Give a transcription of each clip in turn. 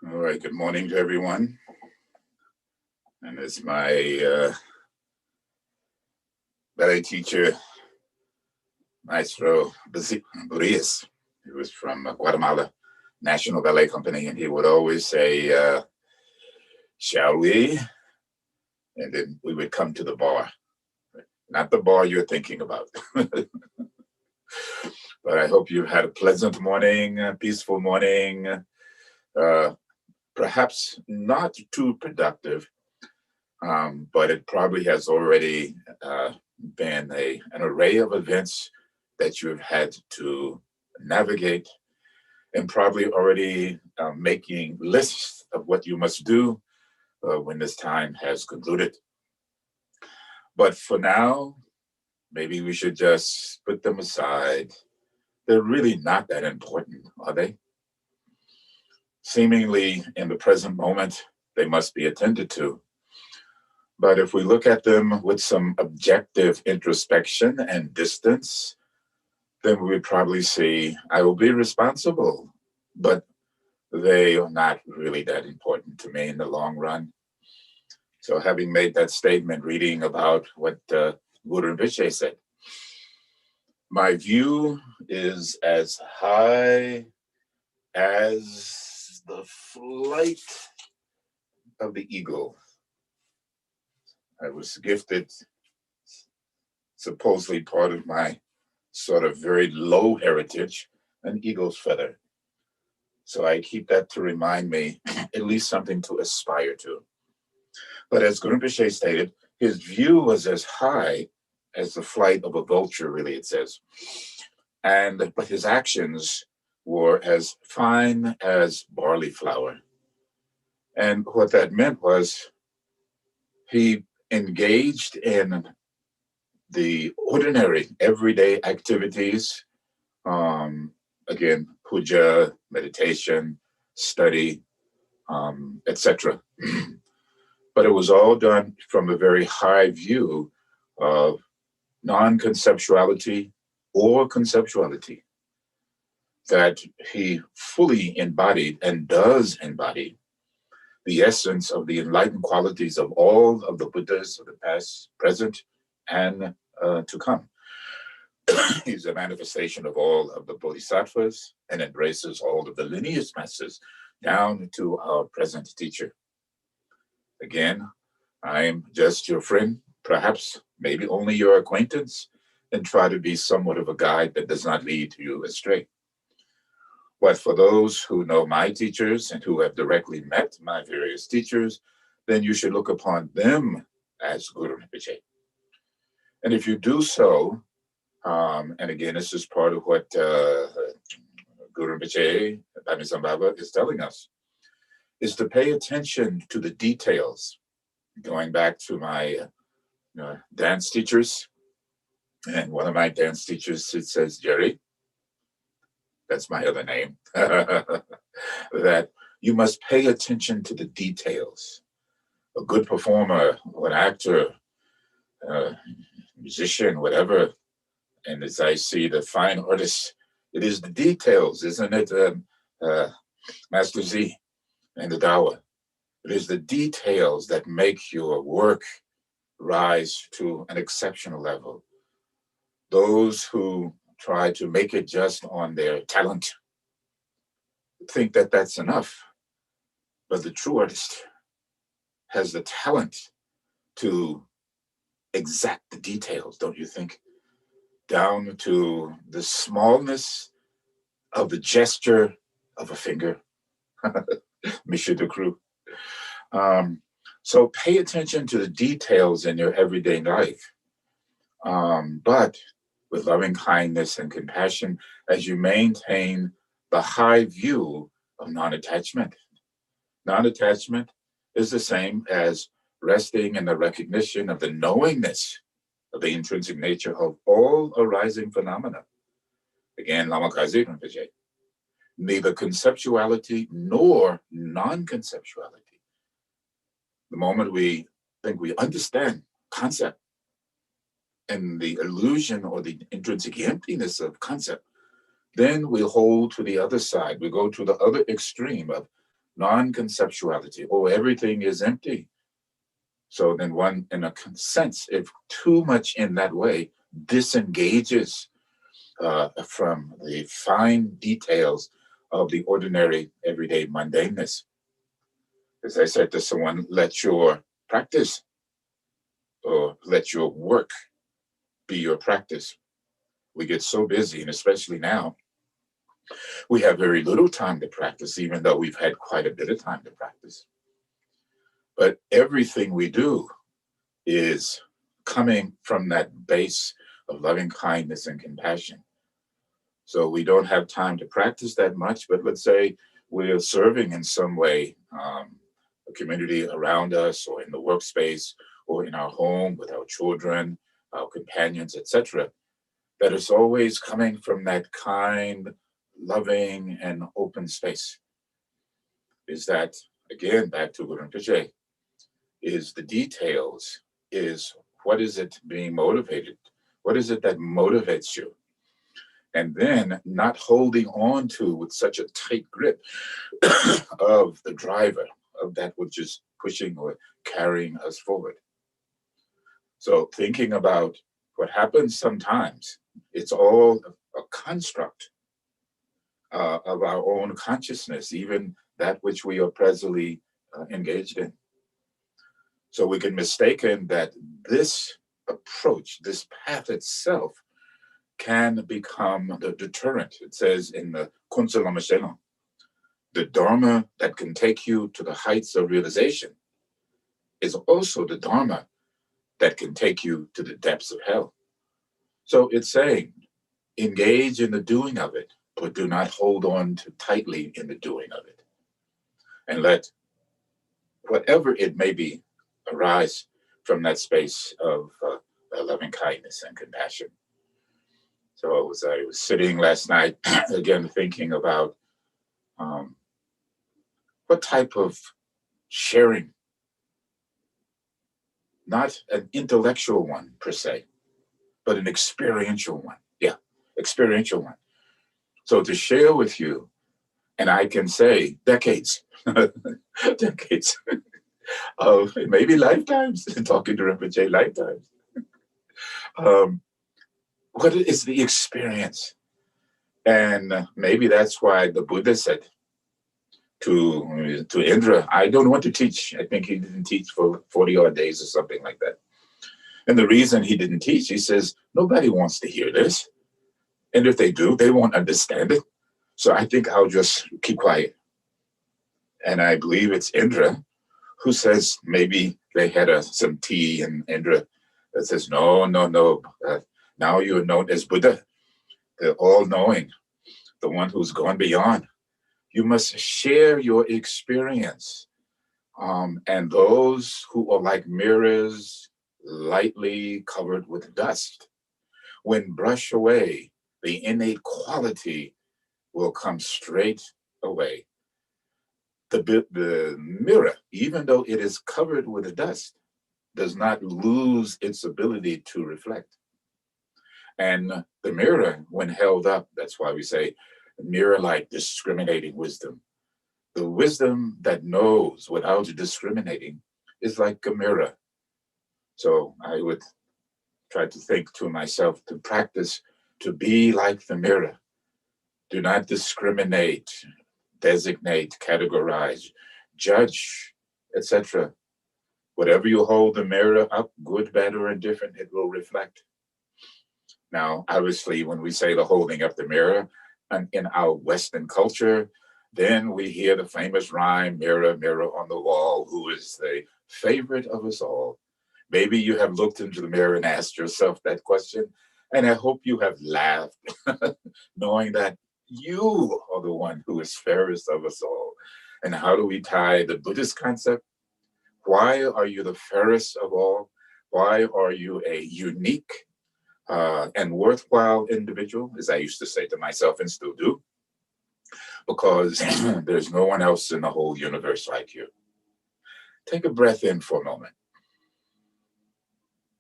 All right, good morning to everyone. And it's my ballet teacher, Maestro Burías. He was from Guatemala National Ballet Company, and he would always say, shall we? And then we would come to the bar. Not the bar you're thinking about. But I hope you've had a pleasant morning, a peaceful morning, perhaps not too productive, but it probably has already been an array of events that you've had to navigate, and probably already making lists of what you must do when this time has concluded. But for now, maybe we should just put them aside. They're really not that important, are they? Seemingly in the present moment, they must be attended to. But if we look at them with some objective introspection and distance, then we would probably see I will be responsible, but they are not really that important to me in the long run. So having made that statement, reading about what Guru Rinpoche said, my view is as high as the flight of the eagle. I was gifted, supposedly part of my sort of very low heritage, an eagle's feather. So I keep that to remind me, at least something to aspire to. But as Guru Rinpoche stated, his view was as high as the flight of a vulture, really, it says. But his actions were as fine as barley flour. And what that meant was he engaged in the ordinary, everyday activities, again, puja, meditation, study, etc. But it was all done from a very high view of non-conceptuality or conceptuality, that he fully embodied and does embody the essence of the enlightened qualities of all of the Buddhas of the past, present, and to come. He's a manifestation of all of the Bodhisattvas and embraces all of the lineage masters down to our present teacher. Again, I'm just your friend, perhaps maybe only your acquaintance, and try to be somewhat of a guide that does not lead you astray. But for those who know my teachers and who have directly met my various teachers, then you should look upon them as Guru Rinpoche. And if you do so, and again, this is part of what Guru Rinpoche, Bhamisam Baba, is telling us, is to pay attention to the details. Going back to my dance teachers, and one of my dance teachers, it says, Jerry, that's my other name, that you must pay attention to the details. A good performer, an actor, musician, whatever, and as I see the fine artists, it is the details, isn't it, Master Z and the Dawa? It is the details that make your work rise to an exceptional level. Those who try to make it just on their talent think that that's enough. But the true artist has the talent to exact the details, don't you think? Down to the smallness of the gesture of a finger. Monsieur de Creux. So pay attention to the details in your everyday life, but with loving kindness and compassion as you maintain the high view of non-attachment. Non-attachment is the same as resting in the recognition of the knowingness of the intrinsic nature of all arising phenomena. Again, Lama Kazi Rinpoche. Neither conceptuality nor non-conceptuality. The moment we think we understand concept and the illusion or the intrinsic emptiness of concept, Then we hold to the other side. We go to the other extreme of non-conceptuality. Oh, everything is empty. So then one, in a sense, if too much in that way, disengages from the fine details of the ordinary, everyday mundaneness. As I said to someone, let your practice or let your work be your practice. We get so busy, and especially now, we have very little time to practice, even though we've had quite a bit of time to practice. But everything we do is coming from that base of loving kindness and compassion. So we don't have time to practice that much, but let's say we're serving in some way a community around us, or in the workspace, or in our home with our children, our companions, etc. That is always coming from that kind, loving, and open space. Is that, again, back to Rinpoche, is the details, is what is it being motivated? What is it that motivates you? And then not holding on to with such a tight grip of the driver, of that which is pushing or carrying us forward. So thinking about what happens sometimes, it's all a construct of our own consciousness, even that which we are presently engaged in. So we can mistaken that this approach, this path itself, can become the deterrent. It says in the Kunsa Lama Shengon, the Dharma that can take you to the heights of realization is also the Dharma that can take you to the depths of hell. So it's saying, engage in the doing of it, but do not hold on too tightly in the doing of it. And let whatever it may be arise from that space of loving kindness and compassion. So as I was sitting last night, again, thinking about what type of sharing, not an intellectual one per se, but an experiential one. Yeah, experiential one. So to share with you, and I can say decades, decades of maybe lifetimes, talking to Rinpoche, lifetimes. What is the experience? And maybe that's why the Buddha said to Indra, I don't want to teach. I think he didn't teach for 40 odd days or something like that. And the reason he didn't teach, he says, nobody wants to hear this. And if they do, they won't understand it. So I think I'll just keep quiet. And I believe it's Indra who says maybe they had some tea, and Indra says, no. Now you're known as Buddha, the all-knowing, the one who's gone beyond. You must share your experience. And those who are like mirrors, lightly covered with dust, when brushed away, the innate quality will come straight away. The mirror, even though it is covered with dust, does not lose its ability to reflect. And the mirror, when held up, that's why we say mirror-like discriminating wisdom. The wisdom that knows without discriminating is like a mirror. So I would try to think to myself to practice to be like the mirror. Do not discriminate, designate, categorize, judge, etc. Whatever you hold the mirror up, good, bad, or indifferent, it will reflect. Now, obviously, when we say the holding up the mirror, and in our Western culture, then we hear the famous rhyme, mirror, mirror on the wall, who is the favorite of us all? Maybe you have looked into the mirror and asked yourself that question, and I hope you have laughed, knowing that you are the one who is fairest of us all. And how do we tie the Buddhist concept? Why are you the fairest of all? Why are you a unique and worthwhile individual, as I used to say to myself and still do? Because there's no one else in the whole universe like you. Take a breath in for a moment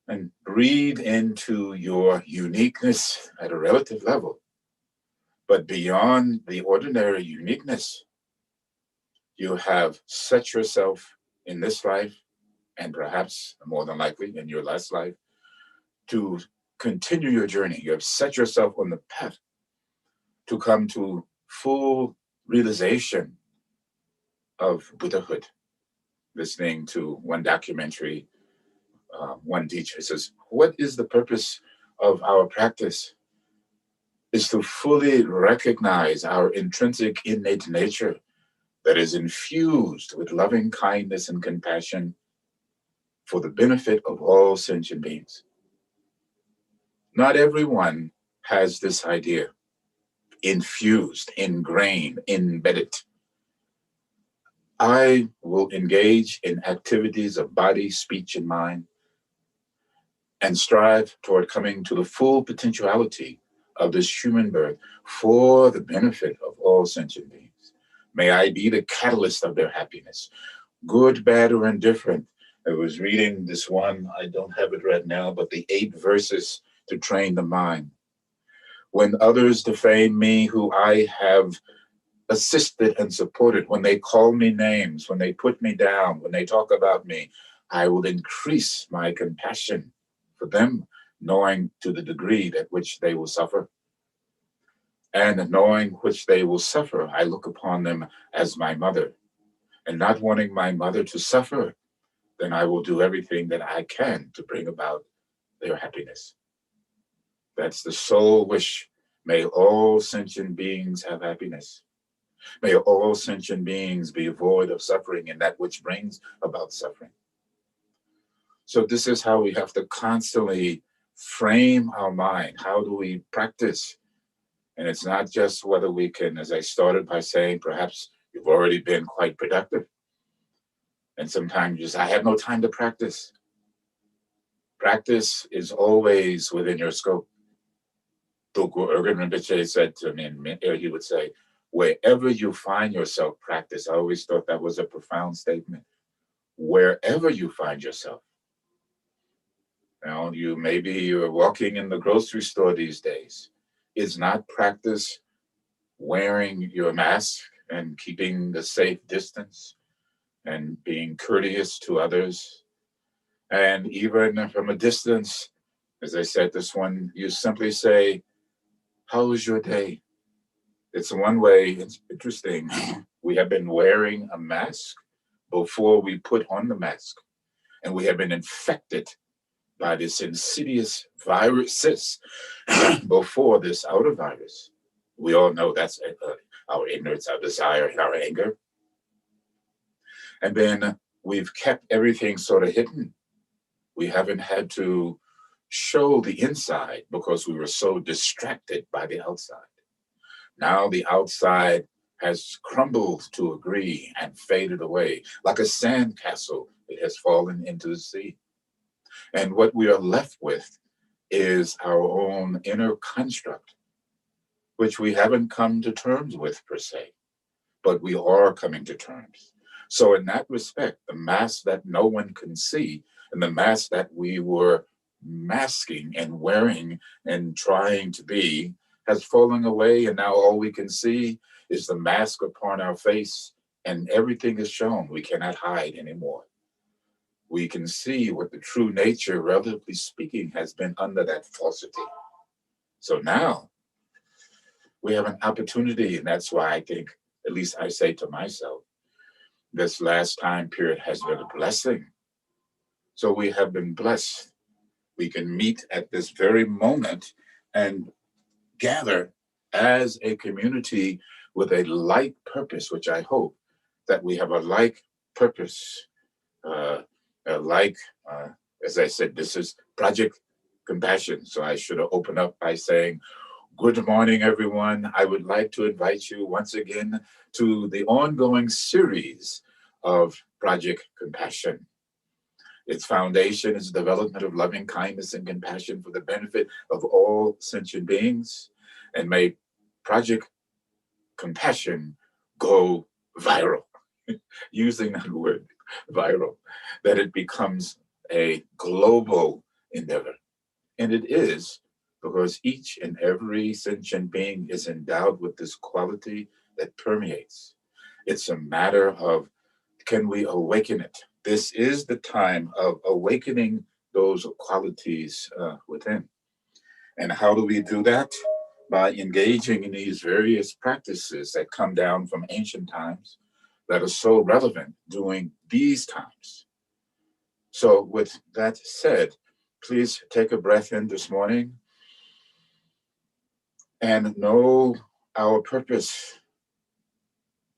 and breathe into your uniqueness at a relative level. But beyond the ordinary uniqueness, you have set yourself in this life, and perhaps more than likely in your last life, to continue your journey. You have set yourself on the path to come to full realization of Buddhahood. Listening to one documentary, one teacher says, what is the purpose of our practice? Is to fully recognize our intrinsic innate nature that is infused with loving kindness and compassion for the benefit of all sentient beings. Not everyone has this idea infused, ingrained, embedded. I will engage in activities of body, speech, and mind and strive toward coming to the full potentiality of this human birth for the benefit of all sentient beings. May I be the catalyst of their happiness, good, bad, or indifferent. I was reading this one, I don't have it right now, but the 8 verses to train the mind. When others defame me who I have assisted and supported, when they call me names, when they put me down, when they talk about me, I will increase my compassion for them, knowing to the degree at which they will suffer. And knowing which they will suffer, I look upon them as my mother. And not wanting my mother to suffer, then I will do everything that I can to bring about their happiness. That's the sole wish. May all sentient beings have happiness. May all sentient beings be void of suffering and that which brings about suffering. So this is how we have to constantly frame our mind. How do we practice? And it's not just whether we can, as I started by saying, perhaps you've already been quite productive. And sometimes you just, I have no time to practice. Practice is always within your scope. Urgyen Rinpoche said to me, and he would say, wherever you find yourself, practice. I always thought that was a profound statement. Wherever you find yourself. Now, maybe you're walking in the grocery store these days. Is not practice wearing your mask and keeping the safe distance and being courteous to others? And even from a distance, as I said, this one, you simply say, how was your day? It's one way, it's interesting. We have been wearing a mask before we put on the mask. And we have been infected by this insidious viruses before this outer virus. We all know that's our ignorance, our desire, and our anger. And then we've kept everything sort of hidden. We haven't had to show the inside because we were so distracted by the outside. Now the outside has crumbled to a degree and faded away. Like a sandcastle, it has fallen into the sea. And what we are left with is our own inner construct, which we haven't come to terms with per se, but we are coming to terms. So in that respect, the mask that no one can see and the mask that we were masking and wearing and trying to be has fallen away, and now all we can see is the mask upon our face, and everything is shown. We cannot hide anymore. We can see what the true nature, relatively speaking, has been under that falsity. So now we have an opportunity, and that's why I think, at least I say to myself, this last time period has been a blessing. So we have been blessed. We can meet at this very moment and gather as a community with a like purpose, which I hope that we have a like purpose, as I said, this is Project Compassion. So I should have opened up by saying, good morning, everyone. I would like to invite you once again to the ongoing series of Project Compassion. Its foundation is the development of loving kindness and compassion for the benefit of all sentient beings. And may Project Compassion go viral, using that word, viral, that it becomes a global endeavor. And it is because each and every sentient being is endowed with this quality that permeates. It's a matter of, can we awaken it? This is the time of awakening those qualities within. And how do we do that? By engaging in these various practices that come down from ancient times that are so relevant during these times. So, with that said, please take a breath in this morning and know our purpose.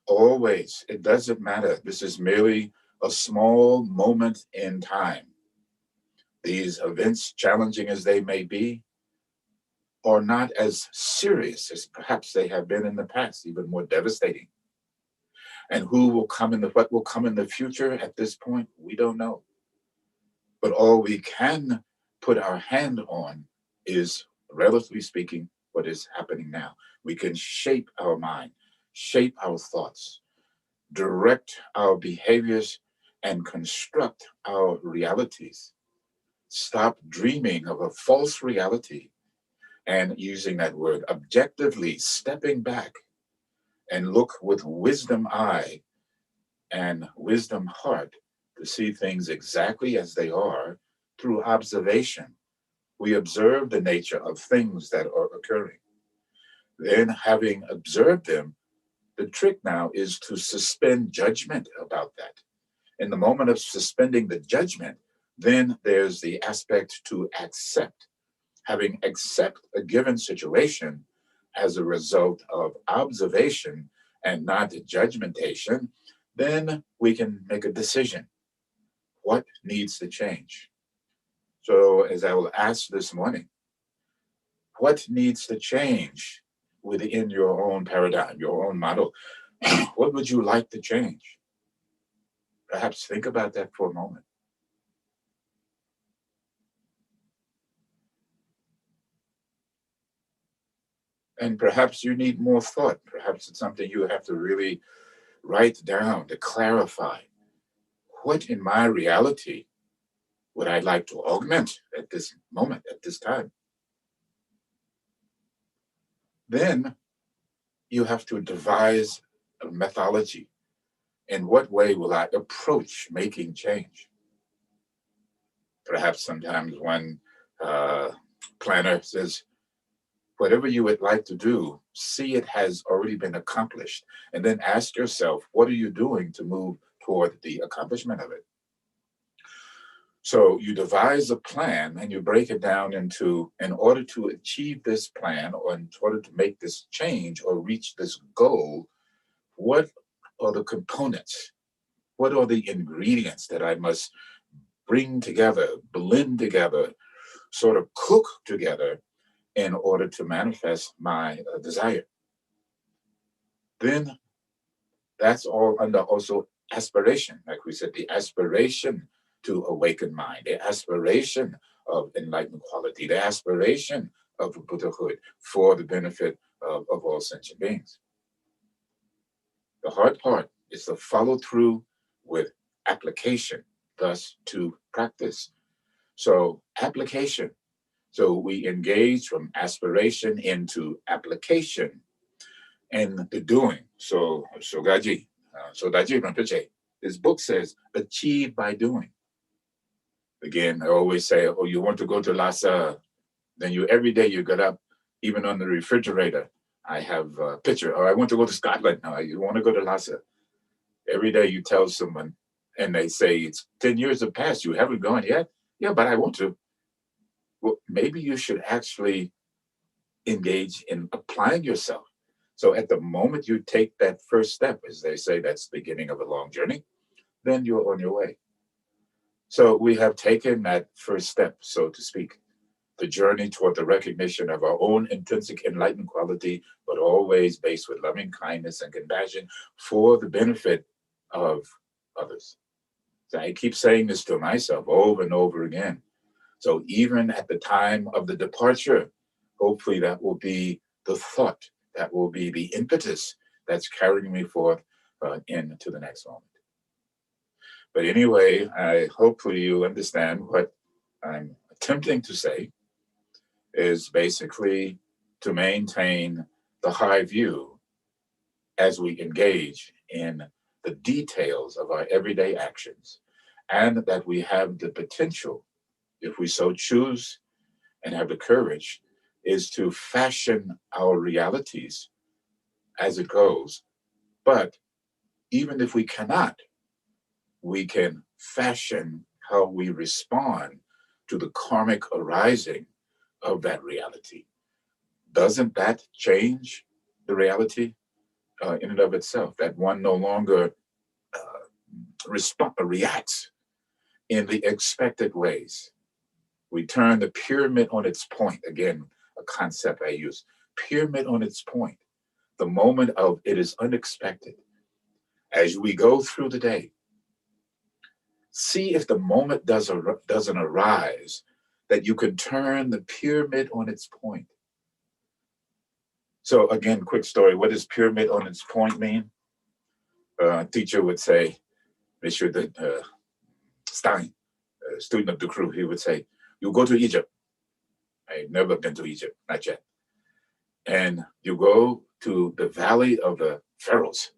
Always, it doesn't matter. This is merely a small moment in time. These events, challenging as they may be, are not as serious as perhaps they have been in the past, even more devastating. And what will come in the future at this point, we don't know. But all we can put our hand on is, relatively speaking, what is happening now. We can shape our mind, shape our thoughts, direct our behaviors, and construct our realities. Stop dreaming of a false reality and using that word objectively, stepping back and look with wisdom eye and wisdom heart to see things exactly as they are through observation. We observe the nature of things that are occurring. Then, having observed them, the trick now is to suspend judgment about that. In the moment of suspending the judgment, then there's the aspect to accept. Having accept a given situation as a result of observation and not judgmentation, then we can make a decision. What needs to change? So, as I will ask this morning, what needs to change within your own paradigm, your own model? What would you like to change? Perhaps think about that for a moment. And perhaps you need more thought. Perhaps it's something you have to really write down to clarify. What in my reality would I like to augment at this moment, at this time? Then you have to devise a methodology. In what way will I approach making change? Perhaps sometimes one planner says, whatever you would like to do, see it has already been accomplished. And then ask yourself, what are you doing to move toward the accomplishment of it? So you devise a plan and you break it down into, in order to achieve this plan or in order to make this change or reach this goal, what are the components? What are the ingredients that I must bring together, blend together, sort of cook together in order to manifest my desire? Then that's all under also aspiration. Like we said, the aspiration to awaken mind, the aspiration of enlightened quality, the aspiration of Buddhahood for the benefit of all sentient beings. The hard part is to follow through with application, thus to practice. So application. So we engage from aspiration into application and the doing. So Shogaji, Daji Rinpoche, his book says, achieve by doing. Again, I always say, oh, you want to go to Lhasa, then every day you get up, even on the refrigerator, I have a picture, or I want to go to Scotland. No, you want to go to Lhasa. Every day you tell someone, and they say, it's 10 years have passed, you haven't gone yet? Yeah, but I want to. Well, maybe you should actually engage in applying yourself. So at the moment you take that first step, as they say, that's the beginning of a long journey, then you're on your way. So we have taken that first step, so to speak, the journey toward the recognition of our own intrinsic enlightened quality, but always based with loving kindness and compassion for the benefit of others. So I keep saying this to myself over and over again. So even at the time of the departure, hopefully that will be the thought, that will be the impetus that's carrying me forth into the next moment. But anyway, hopefully you understand what I'm attempting to say. is basically to maintain the high view as we engage in the details of our everyday actions, and that we have the potential, if we so choose and have the courage, is to fashion our realities as it goes. But even if we cannot, we can fashion how we respond to the karmic arising of that reality. Doesn't that change the reality in and of itself? That one no longer reacts in the expected ways. We turn the pyramid on its point. Again, a concept I use. Pyramid on its point. The moment of it is unexpected. As we go through the day, see if the moment doesn't arise that you can turn the pyramid on its point. So again, quick story. What does pyramid on its point mean? A teacher would say, Monsieur Stein, student of the crew, he would say, you go to Egypt. I've never been to Egypt, not yet. And you go to the Valley of the Pharaohs.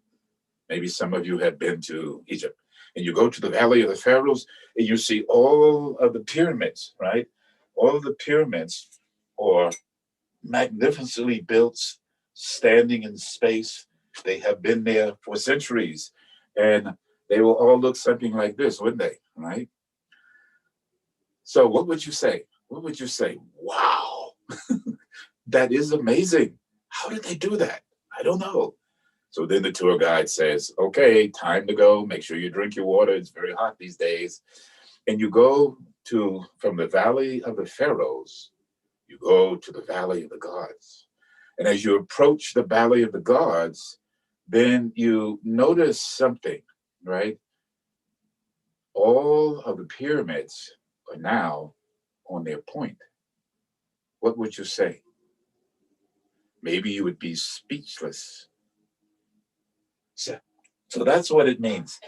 Maybe some of you have been to Egypt. And you go to the Valley of the Pharaohs and you see all of the pyramids, right? All of the pyramids are magnificently built, standing in space. They have been there for centuries. And they will all look something like this, wouldn't they? Right? So what would you say? What would you say? Wow, that is amazing. How did they do that? I don't know. So then the tour guide says, okay, time to go. Make sure you drink your water. It's very hot these days. And you go from the Valley of the Pharaohs, you go to the Valley of the Gods. And as you approach the Valley of the Gods, then you notice something, right? All of the pyramids are now on their point. What would you say? Maybe you would be speechless. So that's what it means.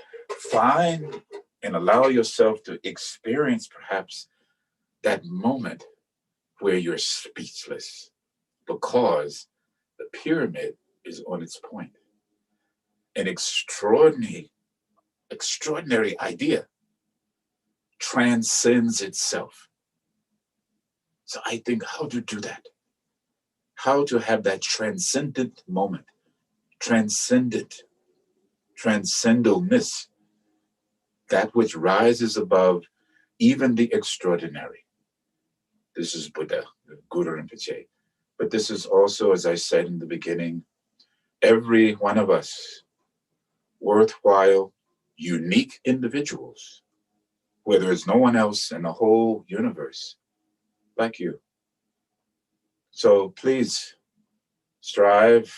Find and allow yourself to experience perhaps that moment where you're speechless because the pyramid is on its point. An extraordinary idea transcends itself. So I think how to do that, how to have that transcendent moment, transcendalness, that which rises above even the extraordinary. This is Buddha, Guru Rinpoche. But this is also, as I said in the beginning, every one of us worthwhile, unique individuals, where there is no one else in the whole universe like you. So please strive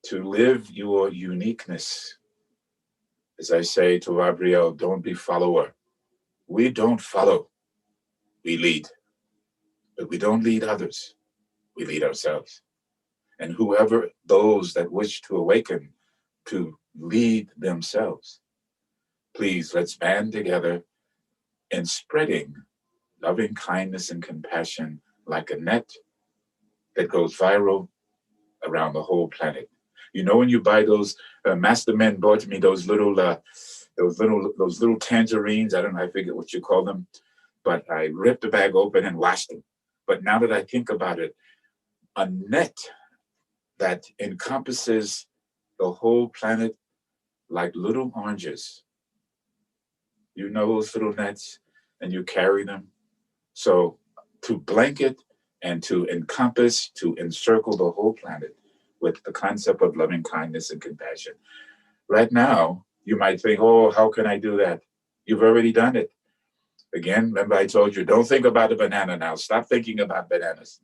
to live your uniqueness. As I say to Gabriel, don't be follower. We don't follow, we lead. But we don't lead others, we lead ourselves. And whoever, those that wish to awaken, to lead themselves, please let's band together in spreading loving kindness and compassion like a net that goes viral around the whole planet. You know, when you buy those, Master Men bought me those little tangerines. I don't know, I forget what you call them, but I ripped the bag open and washed them. But now that I think about it, a net that encompasses the whole planet like little oranges. You know those little nets, and you carry them. So to blanket and to encompass, to encircle the whole planet with the concept of loving kindness and compassion. Right now, you might think, oh, how can I do that? You've already done it. Again, remember I told you, don't think about a banana now. Stop thinking about bananas.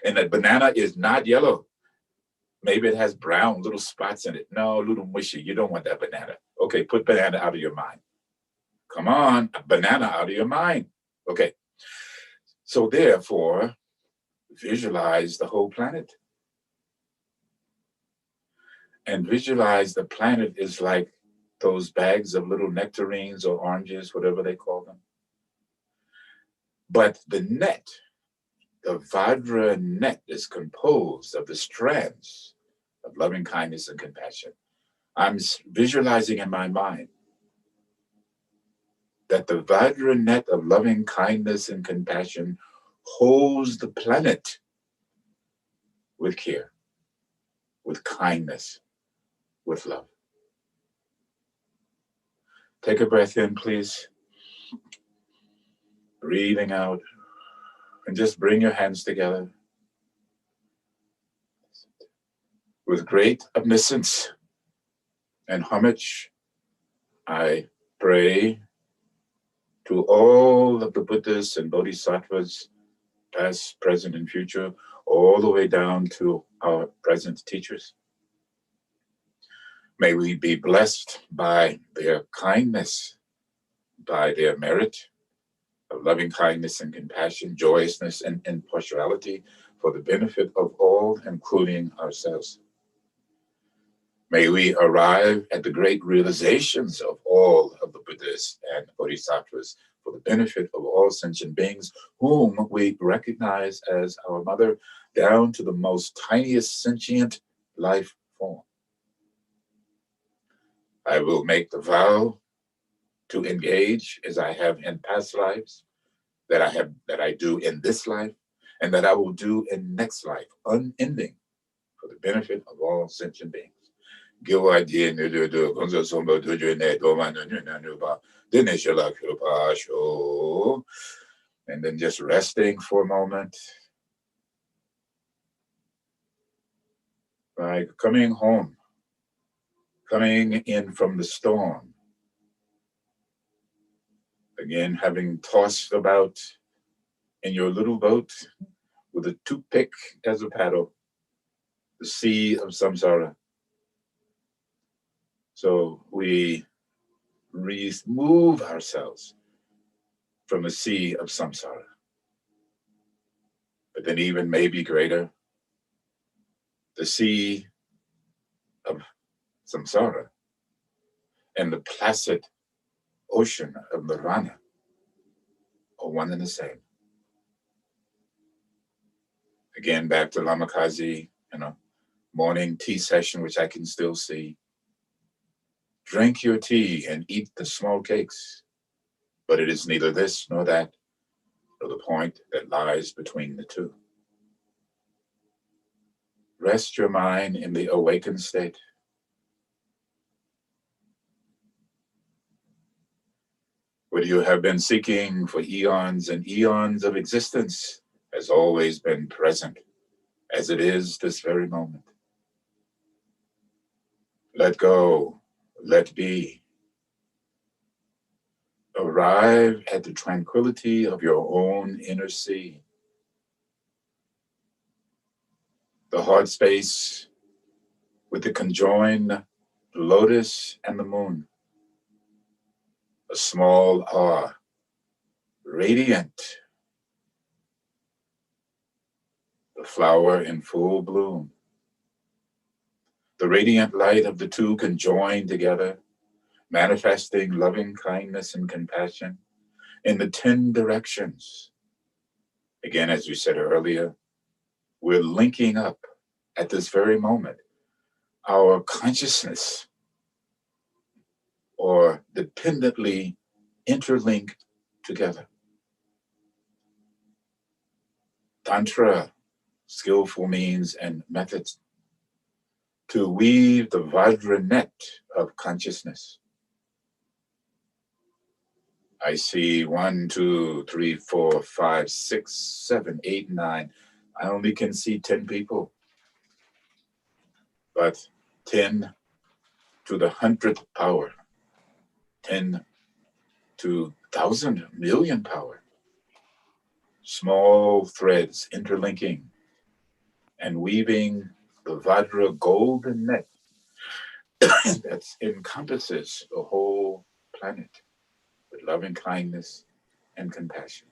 And that banana is not yellow. Maybe it has brown little spots in it. No, little mushy. You don't want that banana. Okay, put banana out of your mind. Come on, banana out of your mind. Okay. So therefore, visualize the whole planet. And visualize the planet is like those bags of little nectarines or oranges, whatever they call them. But the net, the Vajra net, is composed of the strands of loving kindness and compassion. I'm visualizing in my mind that the Vajra net of loving kindness and compassion holds the planet with care, with kindness, with love. Take a breath in, please. Breathing out. And just bring your hands together. With great omniscience and homage, I pray to all of the Buddhas and Bodhisattvas, past, present, and future, all the way down to our present teachers. May we be blessed by their kindness, by their merit of loving kindness and compassion, joyousness, and impartiality for the benefit of all, including ourselves. May we arrive at the great realizations of all of the Buddhas and Bodhisattvas for the benefit of all sentient beings whom we recognize as our mother, down to the most tiniest sentient life form. I will make the vow to engage as I have in past lives, that I do in this life, and that I will do in next life, unending, for the benefit of all sentient beings. And then just resting for a moment. Like coming home, coming in from the storm. Again, having tossed about in your little boat with a toothpick as a paddle, the sea of samsara. So we remove ourselves from the sea of samsara. But then even maybe greater, the sea of samsara and the placid ocean of nirvana are one and the same. Again, back to Lama Kazi, morning tea session, which I can still see. Drink your tea and eat the small cakes, but it is neither this nor that, nor the point that lies between the two. Rest your mind in the awakened state. What you have been seeking for eons and eons of existence has always been present, as it is this very moment. Let go, let be. Arrive at the tranquility of your own inner sea. The heart space with the conjoined lotus and the moon. A small R, radiant. The flower in full bloom. The radiant light of the two conjoined together, manifesting loving kindness and compassion in the 10 directions. Again, as we said earlier, we're linking up at this very moment our consciousness, or dependently interlinked together. Tantra, skillful means and methods to weave the Vajra net of consciousness. I see 1, 2, 3, 4, 5, 6, 7, 8, 9. I only can see 10 people, but 10 to the 100th power, 10 to 1,000 million power. Small threads interlinking and weaving the Vajra golden net that encompasses the whole planet with loving kindness and compassion.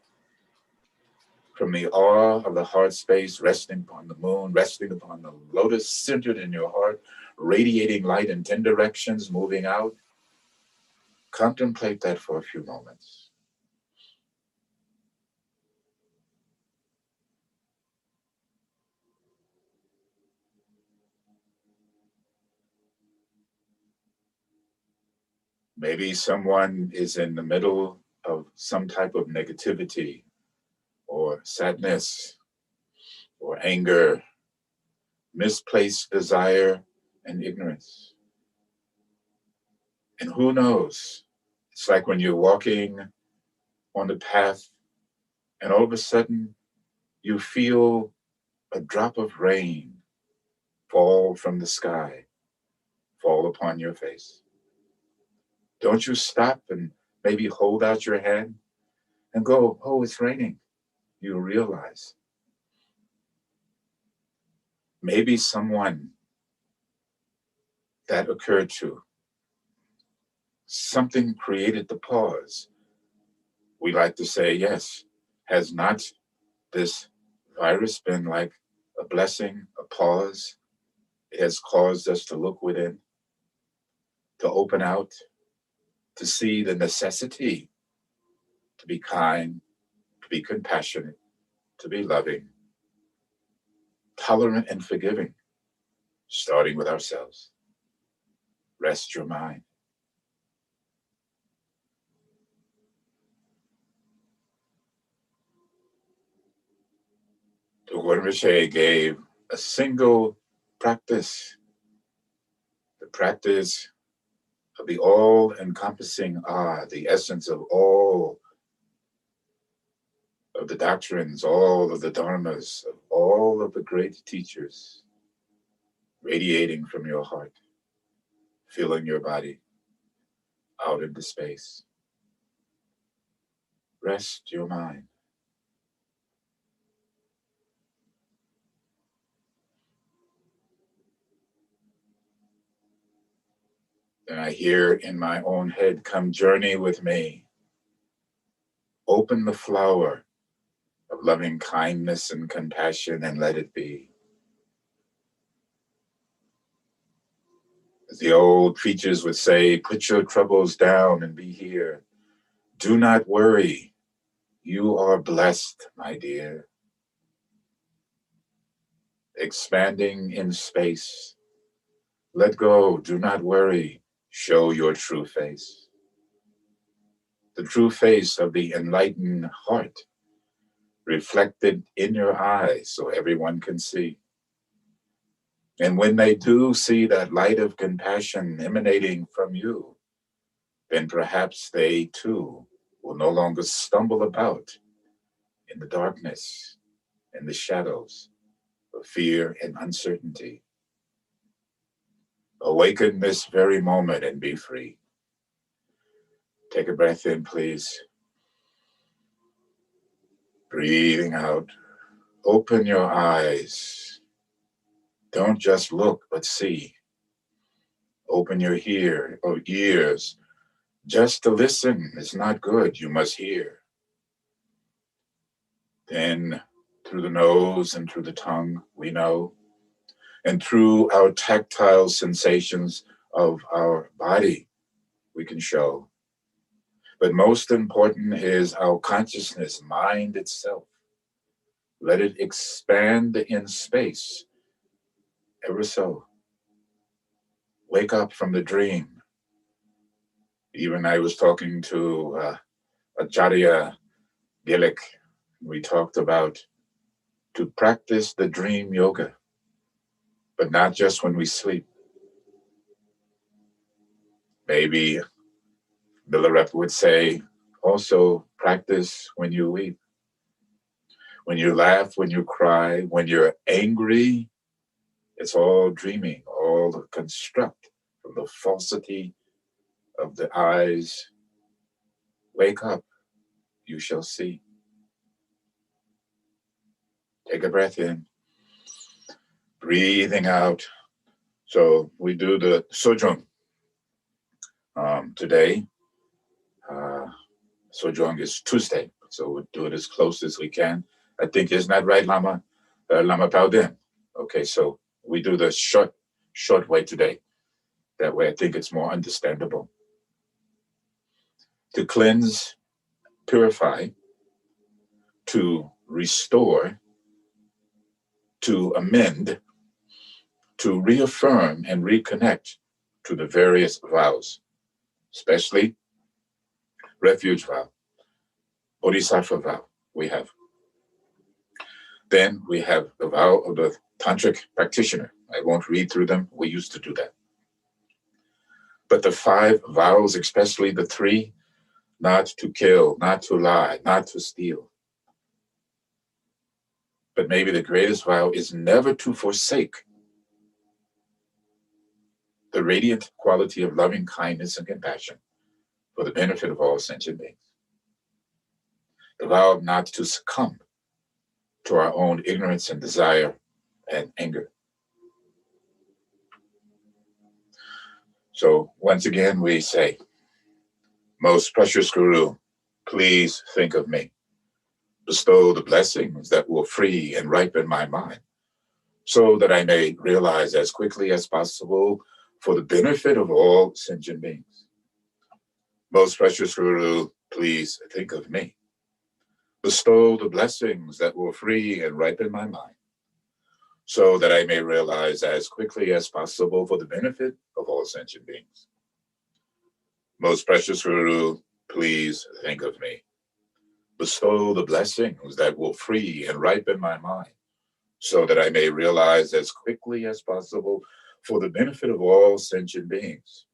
From the awe of the heart space, resting upon the moon, resting upon the lotus centered in your heart, radiating light in 10 directions, moving out. Contemplate that for a few moments. Maybe someone is in the middle of some type of negativity or sadness or anger, misplaced desire and ignorance. And who knows? It's like when you're walking on the path and all of a sudden you feel a drop of rain fall from the sky, fall upon your face. Don't you stop and maybe hold out your hand and go, oh, it's raining. You realize maybe someone that occurred to, something created the pause. We like to say, yes, has not this virus been like a blessing, a pause? It has caused us to look within, to open out, to see the necessity to be kind, to be compassionate, to be loving, tolerant and forgiving, starting with ourselves. Rest your mind. The Rinpoche gave a single practice, the practice of the all-encompassing the essence of all of the doctrines, all of the dharmas, of all of the great teachers, radiating from your heart, filling your body out into space. Rest your mind. Then I hear in my own head, come journey with me. Open the flower of loving kindness and compassion and let it be. As the old preachers would say, put your troubles down and be here. Do not worry. You are blessed, my dear. Expanding in space. Let go. Do not worry. Show your true face. The true face of the enlightened heart reflected in your eyes so everyone can see. And when they do see that light of compassion emanating from you, then perhaps they too will no longer stumble about in the darkness and the shadows of fear and uncertainty. Awaken this very moment and be free. Take a breath in, please. Breathing out. Open your eyes. Don't just look, but see. Open your ears. Just to listen is not good. You must hear. Then through the nose and through the tongue, we know, and through our tactile sensations of our body, we can show. But most important is our consciousness, mind itself. Let it expand in space, ever so. Wake up from the dream. Even I was talking to Acharya Gillick. We talked about to practice the dream yoga, but not just when we sleep. Maybe Milarepa would say, also practice when you weep. When you laugh, when you cry, when you're angry, it's all dreaming, all the construct from the falsity of the eyes. Wake up, you shall see. Take a breath in, breathing out. So we do the Sojong today. Sojong is Tuesday, so we'll do it as close as we can. I think, isn't that right, Lama? Lama Paudin. Okay, so we do the short way today. That way I think it's more understandable. To cleanse, purify, to restore, to amend, to reaffirm and reconnect to the various vows. especially refuge vow, bodhisattva vow we have. Then we have the vow of the tantric practitioner. I won't read through them. We used to do that. But the 5 vows, especially the 3, not to kill, not to lie, not to steal. But maybe the greatest vow is never to forsake the radiant quality of loving kindness and compassion for the benefit of all sentient beings. The vow not to succumb to our own ignorance and desire and anger. So once again we say, most precious Guru, please think of me. Bestow the blessings that will free and ripen my mind, so that I may realize as quickly as possible for the benefit of all sentient beings. Most precious Guru, please think of me. Bestow the blessings that will free and ripen my mind, so that I may realize as quickly as possible for the benefit of all sentient beings. Most precious Guru, please think of me. Bestow the blessings that will free and ripen my mind, so that I may realize as quickly as possible for the benefit of all sentient beings.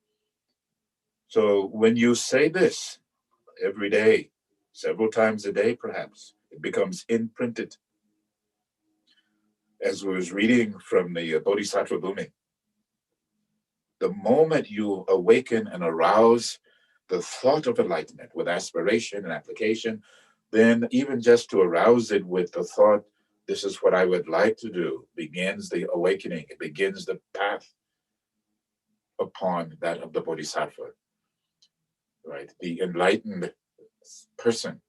So when you say this every day, several times a day perhaps, it becomes imprinted. As we was reading from the Bodhisattva Bhumi, the moment you awaken and arouse the thought of enlightenment with aspiration and application, then even just to arouse it with the thought, this is what I would like to do, begins the awakening. It begins the path upon that of the Bodhisattva, right? The enlightened person,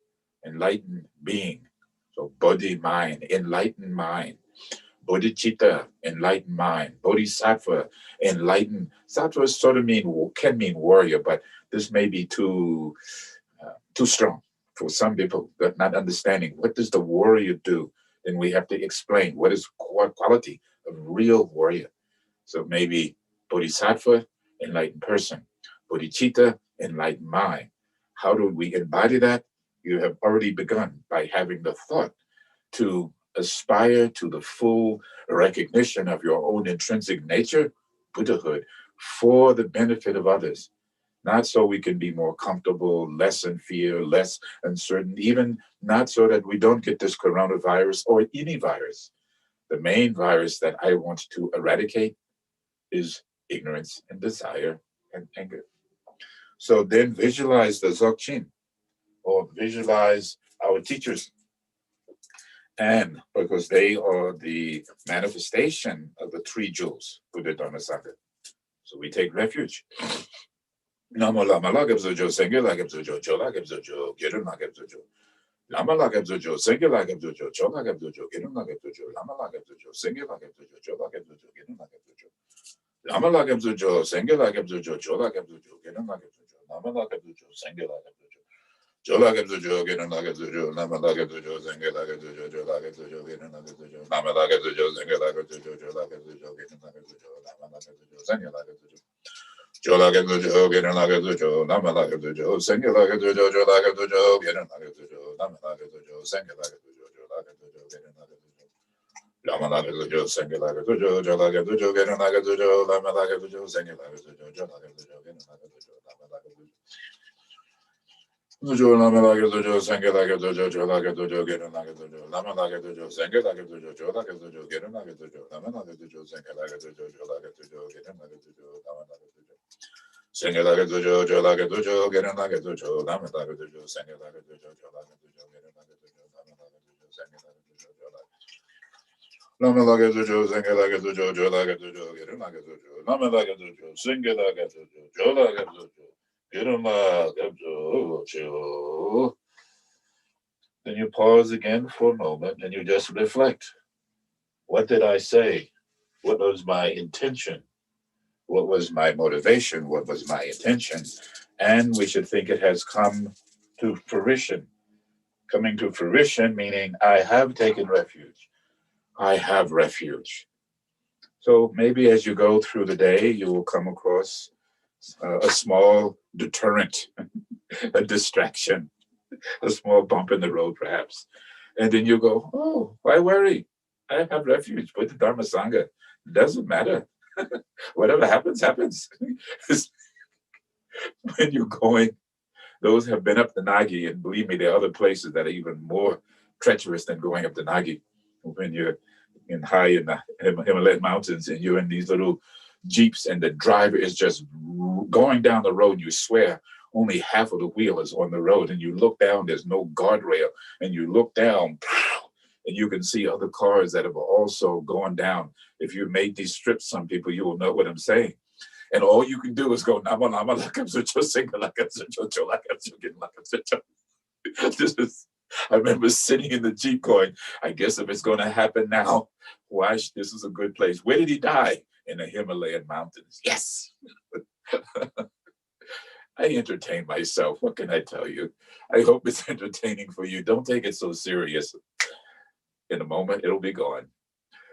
enlightened being. So Bodhi mind, enlightened mind. Bodhicitta, enlightened mind. Bodhisattva, enlightened. Sattva sort of can mean warrior, but this may be too strong for some people, but not understanding. What does the warrior do? Then we have to explain what is quality of real warrior. So maybe Bodhisattva, enlightened person. Bodhicitta, enlightened mind. How do we embody that? You have already begun by having the thought to aspire to the full recognition of your own intrinsic nature, Buddhahood, for the benefit of others. Not so we can be more comfortable, less in fear, less uncertain, even not so that we don't get this coronavirus or any virus. The main virus that I want to eradicate is ignorance and desire and anger. So then visualize the Dzogchen, or visualize our teachers. And because they are the manifestation of the 3 jewels, Buddhadharma, Sangha. So we take refuge. Namo Lama Lagab Zojo, Sangha Lagab Zojo, Chola Gab Zojo, Gedun Lagab Zojo. Lama Lagab Zojo, Sangha Lagab Zojo, Chola Gab Zojo, Gedun Lagab Zojo, Lama Lagab Zojo, Sangha Lagab Zojo, Chola Gab Zojo, Gedun Lagab Zojo. Lama Lagab Zojo, Sangha Lagab Zojo, Chola Gab Zojo, Gedun Lagab Zojo, Lama Lagab Zojo, Sangha Lagab Zojo. Chola Gab Zojo, Gedun Lagab Zojo, Lama Lagab Zojo, Sangha Lagab Zojo, Chola Gab Zojo, Gedun Lagab Zojo, Lama Lagab Zojo, Sangha Lagab Zojo, Chola Gab Zojo, Gedun Lagab Zojo, Lama Lagab Zojo, Sangha Lagab Zojo. Chola Gab Zojo, Gedun Lagab Zojo, Lama Lagab Zojo, Sangha Lagab Zojo, Chola Gab Zojo, Gedun Lagab Zojo, Lama Lagab Zojo, Sangha Lagab Zojo, Chola Gab Zojo, Gedun Lagab Zojo. Lama Lagab Zojo, Sangha Lagab Zojo, Chola Gab Zojo, Gedun Lagab Zojo, Lama Lagab Zojo, Sangha Lagab Zojo, Chola Gab Zojo, Gedun Lagab Zojo, Lama Lagab Zojo. Zojo, Lama Lagab Zojo, Sangha Lagab Zojo, Chola Gab Zojo, Gedun Lagab Zojo, Lama Lagab Zojo, Sangha Lagab Zojo, Chola Gab Zojo, Gedun Lagab Zojo, Lama Lagab Zojo, Sangha Lagab Zojo, Chola Gab Zojo, Gedun Lagab Zojo, Lama Lagab Zojo. Sangha Lagab Zojo, Chola Gab Zojo, Gedun Lagab Zojo, Lama Lagab Zojo, Sangha Lagab Zojo, Chola Gab Zojo, Gedun Lagab Zojo, Lama Lagab Zojo, Sangha Lagab Zojo, Chola. Lama Lagab Zojo, Sangha Lagab Zojo, Chola Gab Zojo, Gedun Lagab Zojo, Lama Lagab Zojo, Sangha Lagab Zojo, Chola Gab Zojo, Gedun Lagab Zojo. Then you pause again for a moment and you just reflect. What did I say? What was my intention? What was my motivation? What was my intention? And we should think it has come to fruition. Coming to fruition, meaning I have taken refuge. I have refuge. So maybe as you go through the day, you will come across a small deterrent, a distraction, a small bump in the road, perhaps. And then you go, oh, why worry? I have refuge with the Dharma Sangha. Doesn't matter. Whatever happens, happens. When you're going, those have been up the Nagi, and believe me, there are other places that are even more treacherous than going up the Nagi. When you're high in the Himalayan mountains and you're in these little Jeeps and the driver is just going down the road, you swear only half of the wheel is on the road, and you look down, there's no guardrail, and you look down, and you can see other cars that have also gone down. If you made these strips, some people, you will know what I'm saying. And all you can do is go, Nama Lama Lakam Sucho, Singa Lakam Sucho, Lakam Sukin Lakam Sucho. This is, I remember sitting in the Jeep going, I guess if it's going to happen now, why? This is a good place. Where did he die? In the Himalayan mountains. Yes. I entertain myself. What can I tell you? I hope it's entertaining for you. Don't take it so serious. In a moment, it'll be gone.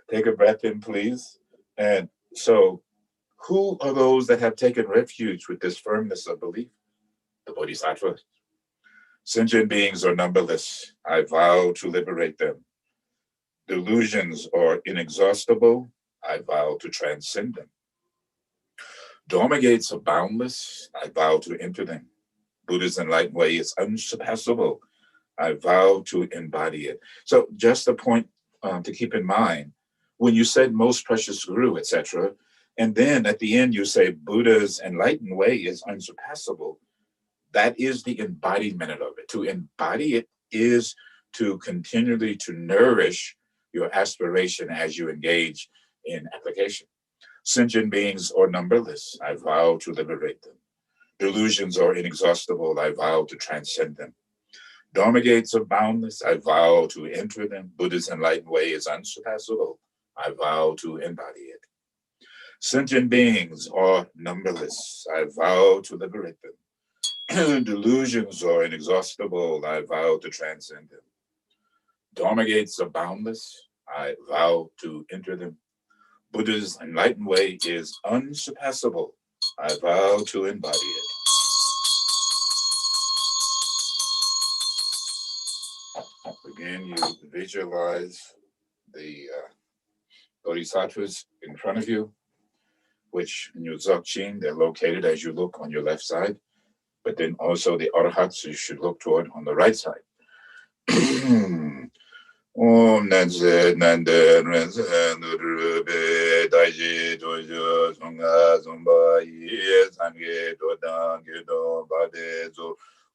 Take a breath in, please. And so, who are those that have taken refuge with this firmness of belief? The Bodhisattvas. Sentient beings are numberless. I vow to liberate them. Delusions are inexhaustible. I vow to transcend them. Dharma gates are boundless. I vow to enter them. Buddha's enlightened way is unsurpassable. I vow to embody it. So just a point to keep in mind, when you said most precious guru, etc., and then at the end you say Buddha's enlightened way is unsurpassable, that is the embodiment of it. To embody it is to continually to nourish your aspiration as you engage in application. Sentient beings are numberless. I vow to liberate them. Delusions are inexhaustible. I vow to transcend them. Dharma gates are boundless. I vow to enter them. Buddha's enlightened way is unsurpassable. I vow to embody it. Sentient beings are numberless. I vow to liberate them. Delusions are inexhaustible. I vow to transcend them. Dharma gates are boundless. I vow to enter them. Buddha's enlightened way is unsurpassable. I vow to embody it. Again, you visualize the bodhisattvas in front of you, which in your Dzogchen, they're located as you look on your left side, but then also the arahats you should look toward on the right side. Om Nanze Nande Renze Nurube Daiji Jojo Songa Zomba Ye Sange Dodan Gedo Badezo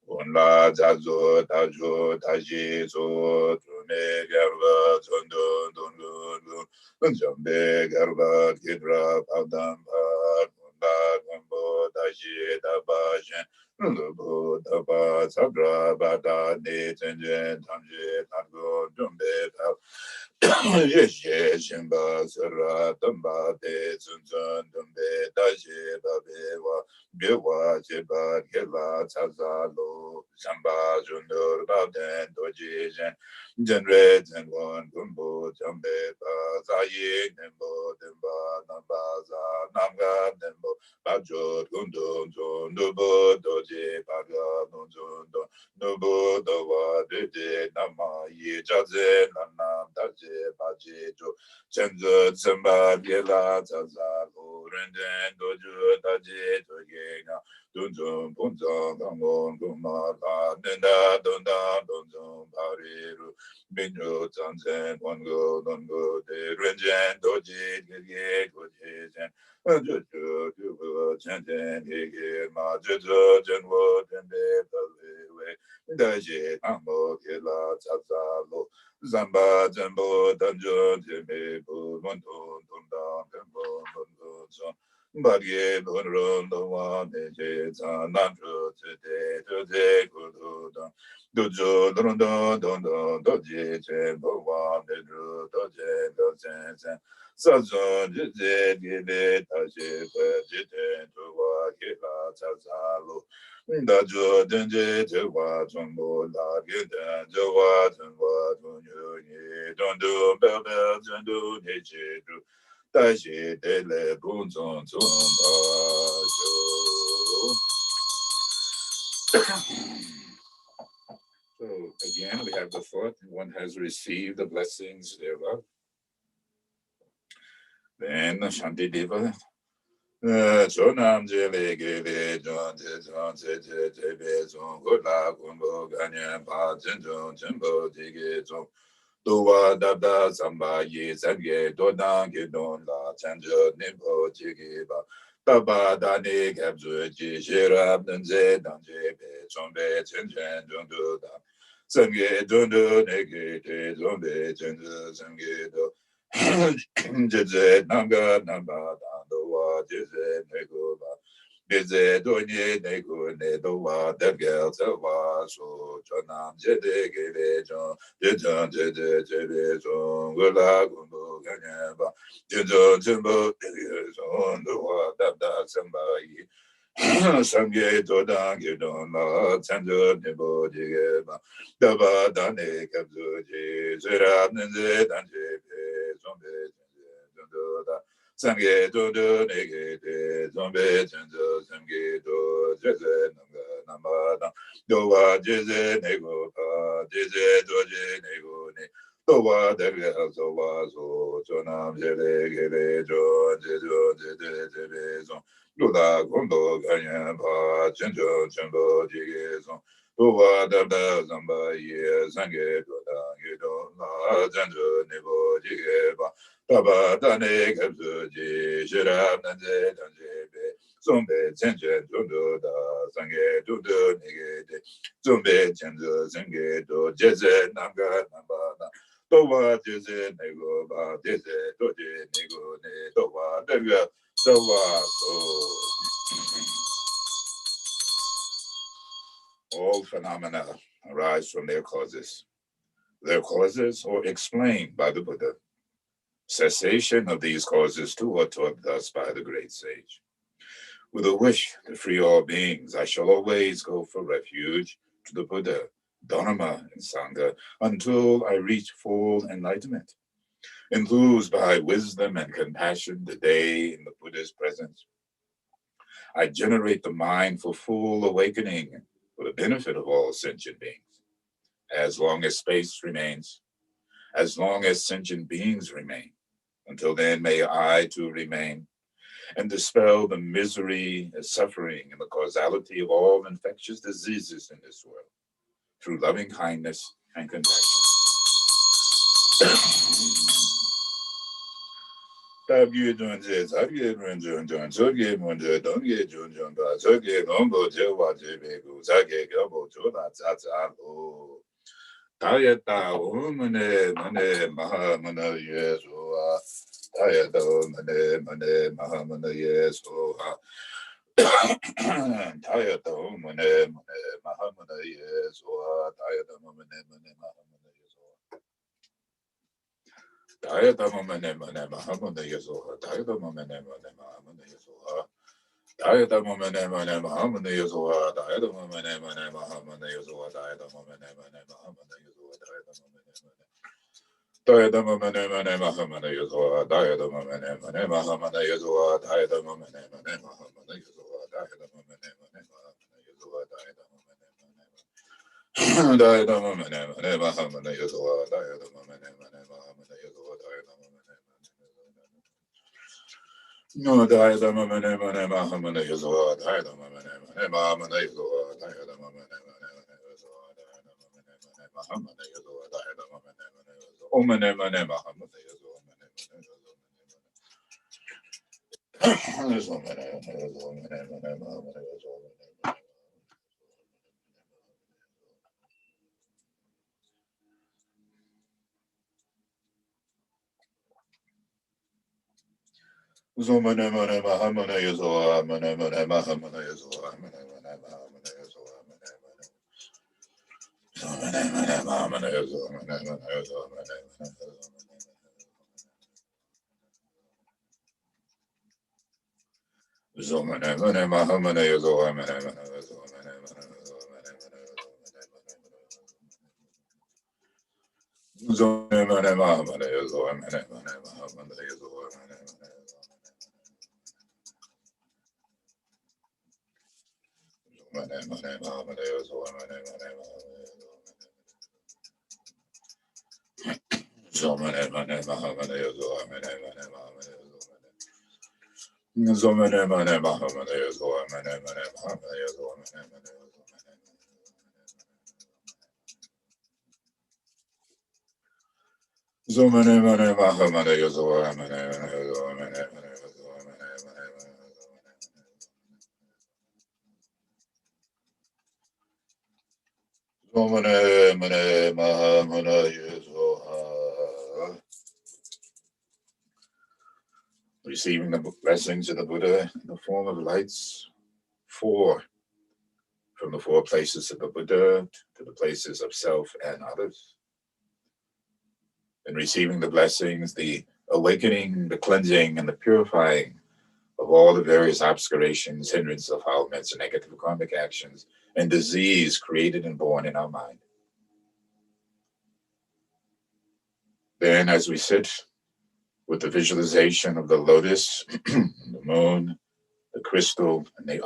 Onla Zazo Tajo Taji Zo Trume Garba Zondo Dondo Jambe Garba Kidra Padam Pad Munda Gombo Daji Dabajen Lubu Daba Sabra Bada Nitinjen Tamje Tango Dumbe Pal Yeshe Shimba Sura Dumba De Zunzun Dumbe Daji Babewa Biwa Jiba Gila Tazalo Samba Jundur Baden Dojijen Jenre Zenwon Gumbo Jambe Zayi Nembo Demba Nambaza Namga Nembo Bajo Gundun Nubo Doji Baga Nunzundo Nubo Dowa Dede Nama Yi Jaze Nana Daje Bajijo Chenzo Tsemba Gila Tazalo Renden Doju Daji Togena Dunzum Punzong Gangon Gumala Nenda Dunda Dunzum Pariru Binyo Tanzen Wango Dongo De Renjen Doji Gege Gojijen Jojo Chenten Gege Ma Jojo Jenwo Dembe Palewe Daji Ambo Kila Tazalo Zamba Jembo Danjo Jembe Monton Dundam Dembo Mondo Son Bagye Bonron Dowa Meje Zanandro Today Kududan Dojo Dondo Dondo Doji Jembo Wan Nedru Doje Dojen Sajon Jije Gide Taji Jite Tuwa Kila Tazalo Dajo Denje Tewa Jumbo La Giden Jawa Tenwa Tunyu Ni Dondo Bebe Zendu Nejidu 大喜得来不种种大修。So again, we have the thought, one has received the blessings thereof. Then Shanti Deva. Chonam Jele Gele John John Jebe Zon Gula Gumbo Ganyan Pa Jinjon Jimbo Jige Zon Dowa Dada Samba Ye Sange Dodan Gidon La Chanjo Nimbo Jige Ba Baba Dani Gabzu Ji Shirab Nze Danje Be Chombe Chenchen Jundu Da Sange Jundu Nege Te Zombe Chenju Sange Do Jeze Nanga Namba Dandowa Jeze Negoba Jeze Donye Nego Nedowa Degel Tewa So Chonam Jede Gele Jon Jejon Jede Jede Zon Gula Gumbo Ganyaba Jejon Jimbo Dege Zon Dowa Dabda Sambayi Sangye Dodan Gidon La Chanjo Nibo Jigeba Daba Dane Kabzu Ji Zerab Nenze Danje Zombe Doda Sangye Dodo Nege Zombe Chenzo Sangye Do Jeze Nanga Namada Dowa Jeze Nego Pa Jeze Doje Nego Ne Dowa Dege Zowa Zo Chonam Jele Gele Jo Jejo Jede Jebe Zon Lula Gondo Ganyan Pa Chenjo Chenbo Jige Zon Dowa Dabda Zamba Ye Zange Doda Gido La Janjo Nebo Jige Ba Baba Dane Kabzu Ji Shirab Nanze Danje Be Zombe Chenchen Dodo Da Zange Dodo Nige De Zombe Chenzo Zange Do Jeze Nanga Namba Da Dowa Jeze Nego Ba Jeze Doje Nego Ne Dowa Dega Dowa So all phenomena arise from their causes. Their causes are explained by the Buddha. Cessation of these causes too are taught thus by the great sage. With a wish to free all beings, I shall always go for refuge to the Buddha, Dharma, and Sangha until I reach full enlightenment. Enthused by wisdom and compassion today in the Buddha's presence, I generate the mind for full awakening for the benefit of all sentient beings. As long as space remains, as long as sentient beings remain, until then may I too remain and dispel the misery and suffering and the causality of all infectious diseases in this world through loving kindness and compassion. Tabye Junje, Zabye Runjun, Zoge Munja, Donge Junjun, Zoge Gombo, Jewa Jebegu, Zage Gabo, Joda Zazago. Tayata, Umane, Mane, Mahamana, Yesua. Tayata, Mane, Mahamana, Yesua. Tayata, Mane, Mahamana, Yesua. Tayata, Mane, Mahamana, Yesua. Tayata, Mane, Mahamana, Yesua. Tayata, Mane, Mahamana, Yesua. Tayata, Mane, Mahamana, Yesua. Tayata, Mane, Mahamana, Yesua. Tayata, Mane, Mahamana, Yesua. Diadama mane mane mahamana yuzwa, diadama mane mane mahamana yuzwa, diadama mane mane mahamana yuzwa, diadama mane mane mahamana yuzwa, diadama mane mane mahamana yuzwa, diadama mane mane mahamana yuzwa, diadama mane no diadama mane mane mahamana yuzwa, diadama mane mane mahamana yuzwa, diadama mane mane yuzwa, diadama mane mane mahamana yuzwa, diadama mane mane yuzwa, omane mane mahamana yuzwa. Zomane mane mahamana yazoa, mane mane mahamana yazoa, mane mane mahamana yazoa, mane mane. Zomane mane mahamana yazoa, mane mane yazoa, mane mane yazoa. Zomane mane mahamana yazoa, mane mane yazoa, mane mane yazoa, mane mane yazoa. Zomane mane mahamana yazoa, mane mane mahamana yazoa, mane Receiving the blessings of the Buddha in the form of lights, from the 4 places of the Buddha to the places of self and others. And receiving the blessings, the awakening, the cleansing, and the purifying of all the various obscurations, hindrances, defilements, and negative karmic actions, and disease created and born in our mind. Then, as we sit with the visualization of the lotus, the moon, the crystal, and the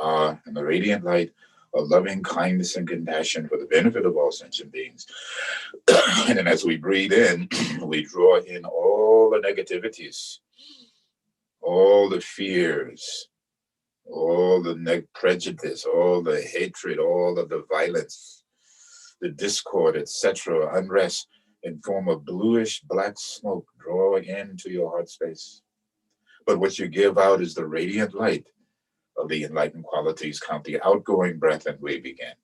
and the radiant light of loving kindness and compassion for the benefit of all sentient beings. And then as we breathe in, we draw in all the negativities, all the fears, all the prejudice, all the hatred, all of the violence, the discord, etc., unrest in form of bluish black smoke drawing into your heart space. But what you give out is the radiant light of the enlightened qualities. Count the outgoing breath and we begin.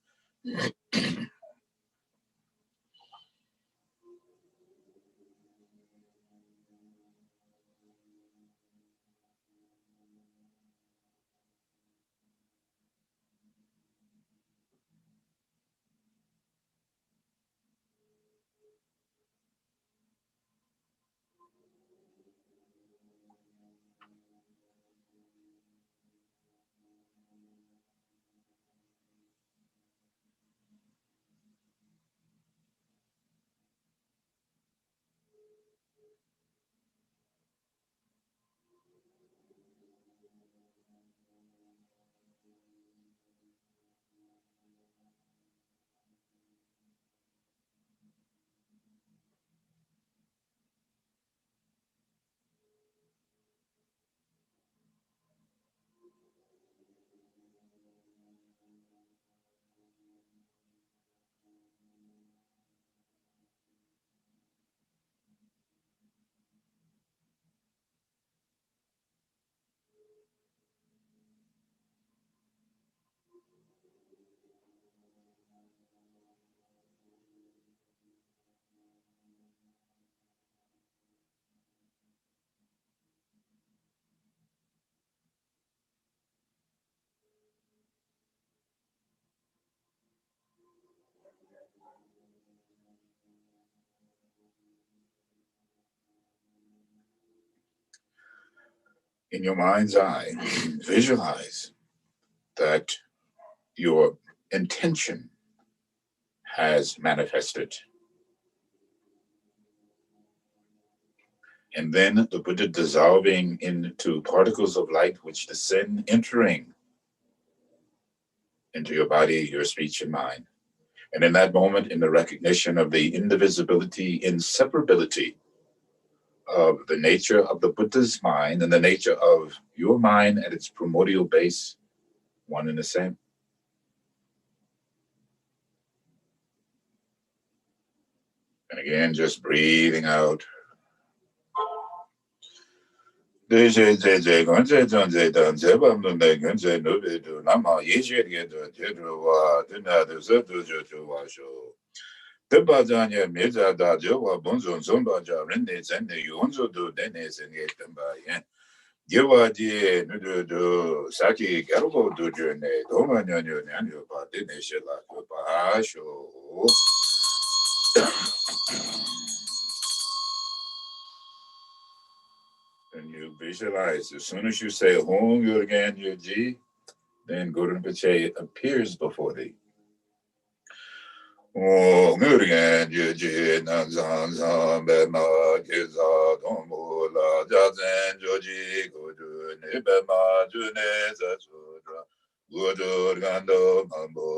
In your mind's eye, visualize that your intention has manifested. And then the Buddha dissolving into particles of light which descend, entering into your body, your speech, and mind. And in that moment, in the recognition of the indivisibility, inseparability of the nature of the Buddha's mind and the nature of your mind at its primordial base, one and the same. And again, just breathing out. And you visualize, as soon as you say Hong Urgyen Ji, then Guru Rinpoche appears before thee. Hong Urgyen Ji, Nanzan Zan Bema Kiza Dongmu La Gyaltsen Joji Guru Nibema June Zasudra Guru Gando Mambo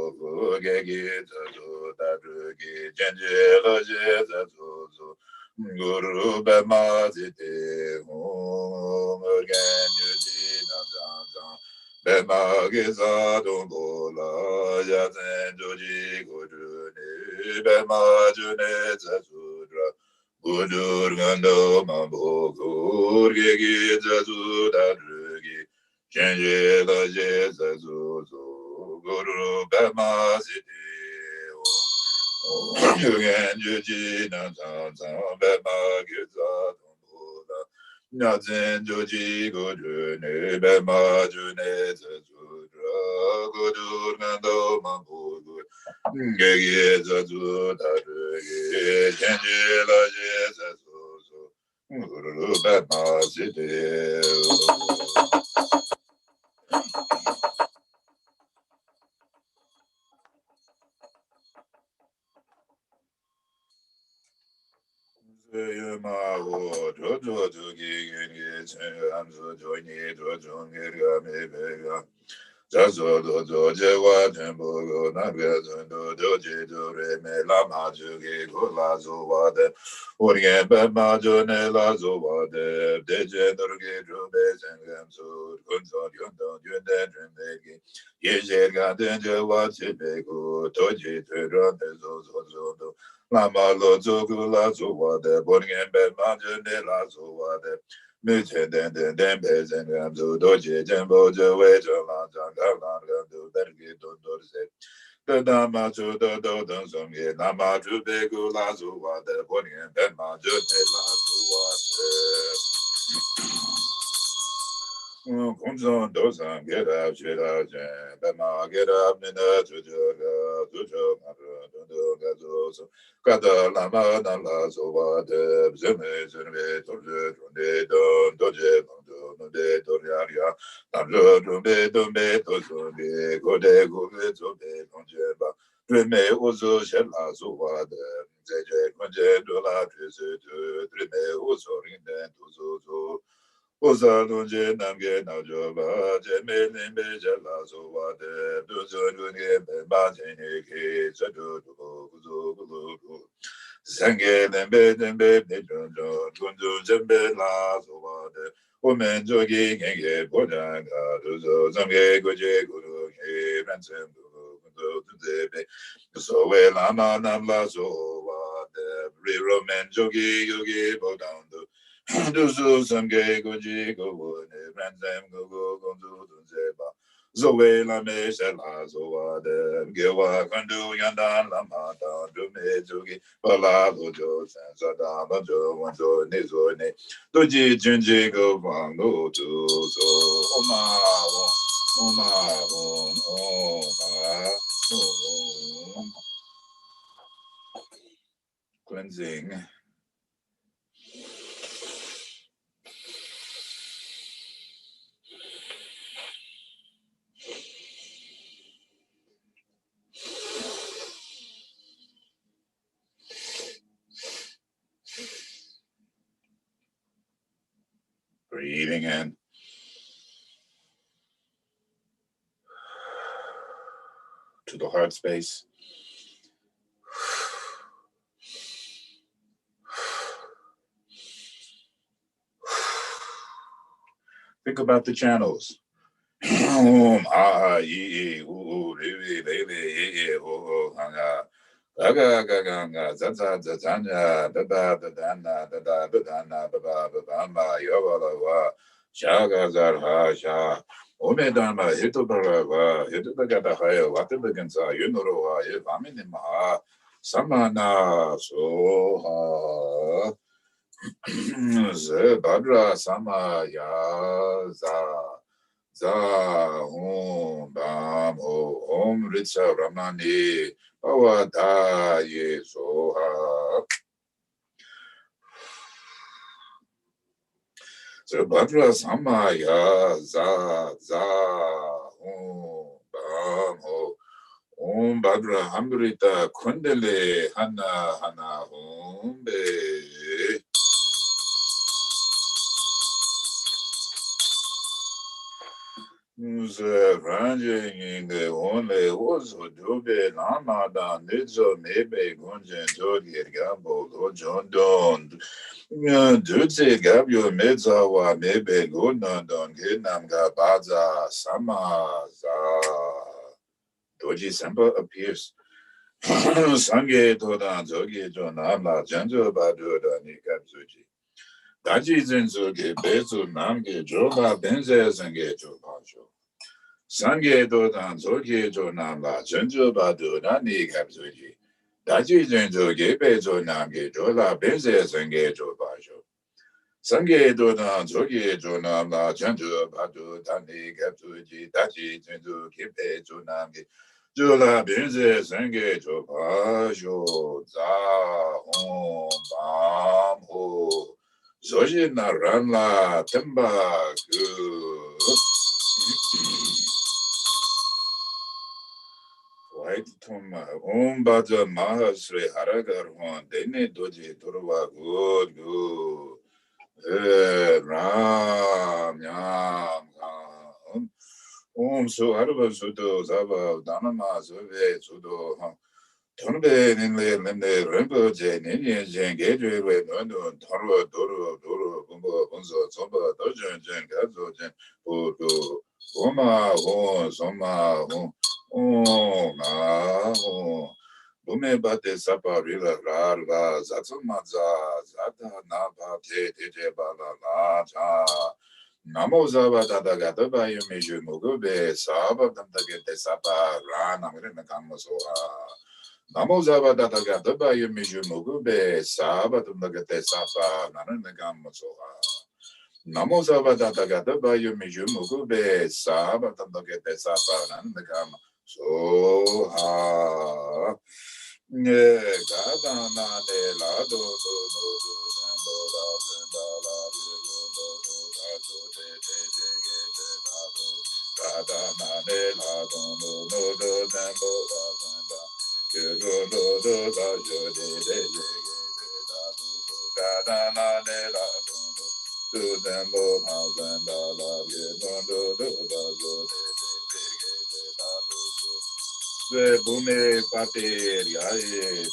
Guru Bema Zite Om Urgyen Samten Bema Giza Dongola Gyaltsen Joji Guru Ni Bema June Zazudra Budur Gando Mambo Gurgi Gizazu Dadrugi Genji Laje Zazuzu Guru Bema Zite Urgyen Samten Bema Giza Dongola Gyaltsen Joji Guru Ni Bema June Zazudra Budur Gando Mambo Gurgi Gizazu Dadrugi Genji Laje Zazuzu Guru Bema Zite Lama Jugi Gula Zubade Urgyen Bema June La Zubade Dejenurgi Jube Zengam Sud Kunzon Yundon Yunden Jundegi Yejer Denje Wachibegu Toji Turan Zozozondo Lama Lo Zugula Zubade Urgyen Bema June La Zubade Muche Den Bezengam Sud Dorje Jembo Jewe Jolan Jangalan Gandu Dergi Dondorze the Dhamma to the Dodon Songi, Lama to Begu Lazuwa, the Bonian Bema June Lazuwa. Kunzon Dosan, get out, shit out, Bema, get up, Nina to Joga, to Joga, to Kata Lama Lazuwa, the Zeme, Zeme, Torje, Don, Doje, de Doriaria, Namjo, Dumbe, Tozumbi, Gode, Gode, Zobe, Conjeba, Drime, Uzo, Shella, Zuwa, the Zeje, Conje, Dola, Drime, Uzo, Rinde, Tuzo, Uza, Dunje, Namge, Najoba, Jeme, Limbe, Jella, Zuwa, the Duzo, Dunge, Bajini, Zadu, Uzo, Sange, Lembe, Nijonjo, Gunjo, Jembe, La, Zuwa, the Woman jogging and Bodanga, Duzo, Zange, Goje, Guru, Ransom, so well, Lama, Namla, so the real man jogi, Yogi, Bodando, Duzo, Zange, Goji, Go, Ransom, Go, Zeba. Zoe la me shela zoa de gewa kandu yandan lama da dume jogi bala lojo sansa majo wanzo nezo ne doji junji go wango to so oma cleansing. Breathing in. To the heart space. Think about the channels. Omedama Hitubarawa, Hitubagabahaya, Watabaganza, Yunoroa, Yaminimaha, Samana, Soha, Zebadra, Samaya, Za, Om, Bam, Om, Ritsa, Ramani, Awada, Ye, Soha. Zebadra, Samaya, Za, Om, Bam, Om Badra Hambrita Kundale Hana Om Be. Ranjing the only also do be Lama dan Nizo maybe Gunjan Dorje Gambo John Don Dutse Gabio Medzawa maybe Gunan Don Ginam Gabaza Sama Doji Semper appears. Sange Todan Zogi Jonamla Janjo Badu Nikabzuji. Daji Zenzuki Bezu Namge Joba Benze Zange Jobajo. Sange Dodan Zogi Jonamla Janjo Badu Nani Kabzuji. Daji Zenzuki Bezu Namge Jola Benze Zange Jobajo. Sange Dodan Zogi Jonamla Janjo Badu Nani Kabzuji. Daji Zenzuki Bezu Namge Jola Benze Zange Jobajo. Za Hom Bam Ho. Zoji na ranla temba white toma baja mahasre haragar hon dene doji torwa good ram nyam so harba sudo zaba danama zove sudo Tonbe ninde Rinpoche Nini Jengage with Nono Toro Doro Bumbo Bunzo Somba Dojan Jen Gazo Jen Budu Oma Ho Soma Ho Ho Lume Bate Sapa Rila Rarga Zatsumaza Zata Napa Te Te Bala La Cha Namo Zaba Dada Gata Bayu Miju Mugube Saba Damtagete Sapa Rana Mirina Kamosoha Namo Zaba Dada Gata Bayu Miju Mugube Saba Damtagete Sapa Nana Gamosoha Namo Zaba Dada Gata Bayu Miju Mugube Saba Damtagete Sapa Nana Gamosoha Gada Nade Lado Bune Pater Yaye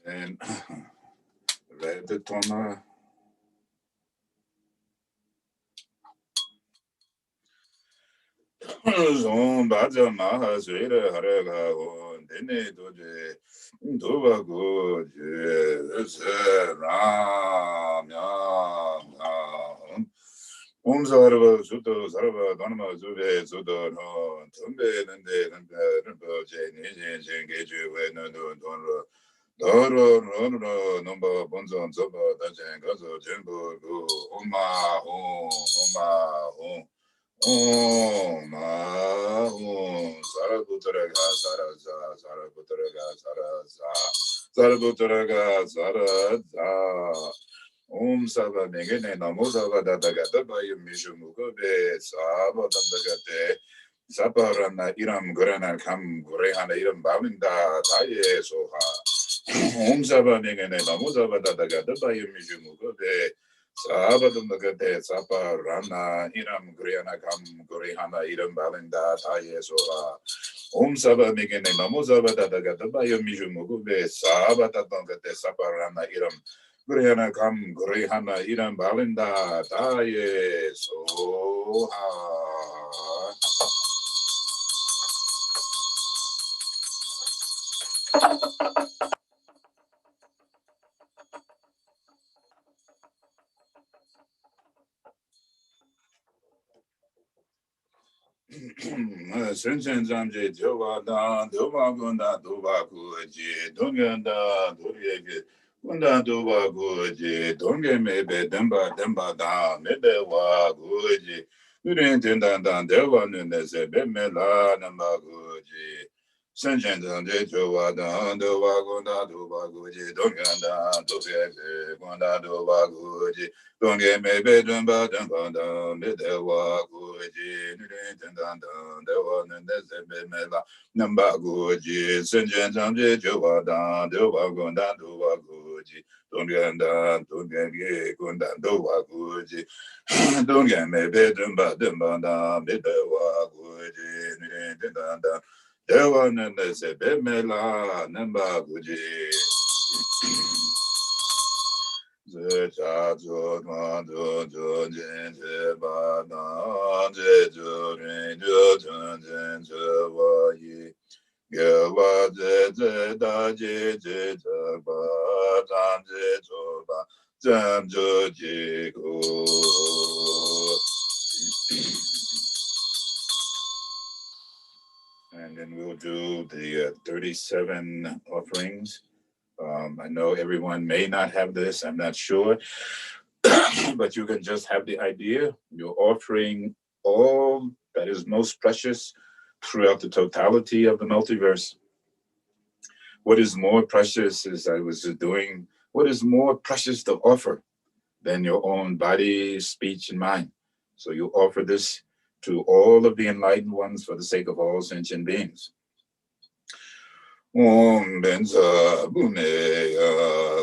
and read the Tona Zon Baja Maha Sweda Haraga Dene Doje Dobago Ram Sarva Suto Sarva Dharma Zube Sudo no Tumbe Nande Rinpoche Nijin Shingeju Wenando Donro Doro Rono Numba Bonzon Zoba Dajen Gazo Jimbo Gu Oma Saraputraga Saraputraga Saraza Saba Megane Namo Saba Dadagata Bayu Mishu Mugobe Saba Dandagate Saparana Iram Gurana Kam Gurehana Iram Balinda Taye Soha Saba Megane Namo Saba Dadagata Bayu Mishu Mugobe Saba Dandagate Saparana Iram Gurehana Kam Gurehana Iram Balinda Taye Soha Saba Megane Namo Saba Dadagata Bayu Mishu Mugobe Saba Dandagate Saparana Iram Gurehana Kam Gurehana Iram Balinda Taye Soha Sensen Zamje Joba Dan Doba Gunda Doba Kuji Donganda Dorje Gunda Doba Kuji Donge Mebe Demba Da Mebe Wa Kuji Urin Tendan Dan Deva Nunese Bemela Namba Kuji Sanjan de Joa dan do Wagunda do Baguji, Donganda, Dobe, Gonda do Baguji, Donge me bedun badan bandam, Bede Waguji, Nidandan, the one and the Zemela, Nambaguji, Sanjan de Joa dan do Wagunda do Baguji, Donganda, Donge, Gonda do Baguji, Donge me bedun badan bandam, Bede Waguji, Nidandan. Devananda Sebemela Nambaguji Zechazo Mando Jojin Jebana Jeju Rinjo Jojin Jewayi Gewa Jeje Daji Jejaba Janje Joba Jamjo Jigo. And then we'll do the 37 offerings. I know everyone may not have this, I'm not sure, but you can just have the idea. You're offering all that is most precious throughout the totality of the multiverse. What is more precious, as I was doing, what is more precious to offer than your own body, speech, and mind? So you offer this to all of the enlightened ones for the sake of all sentient beings. Om Benza Bumeya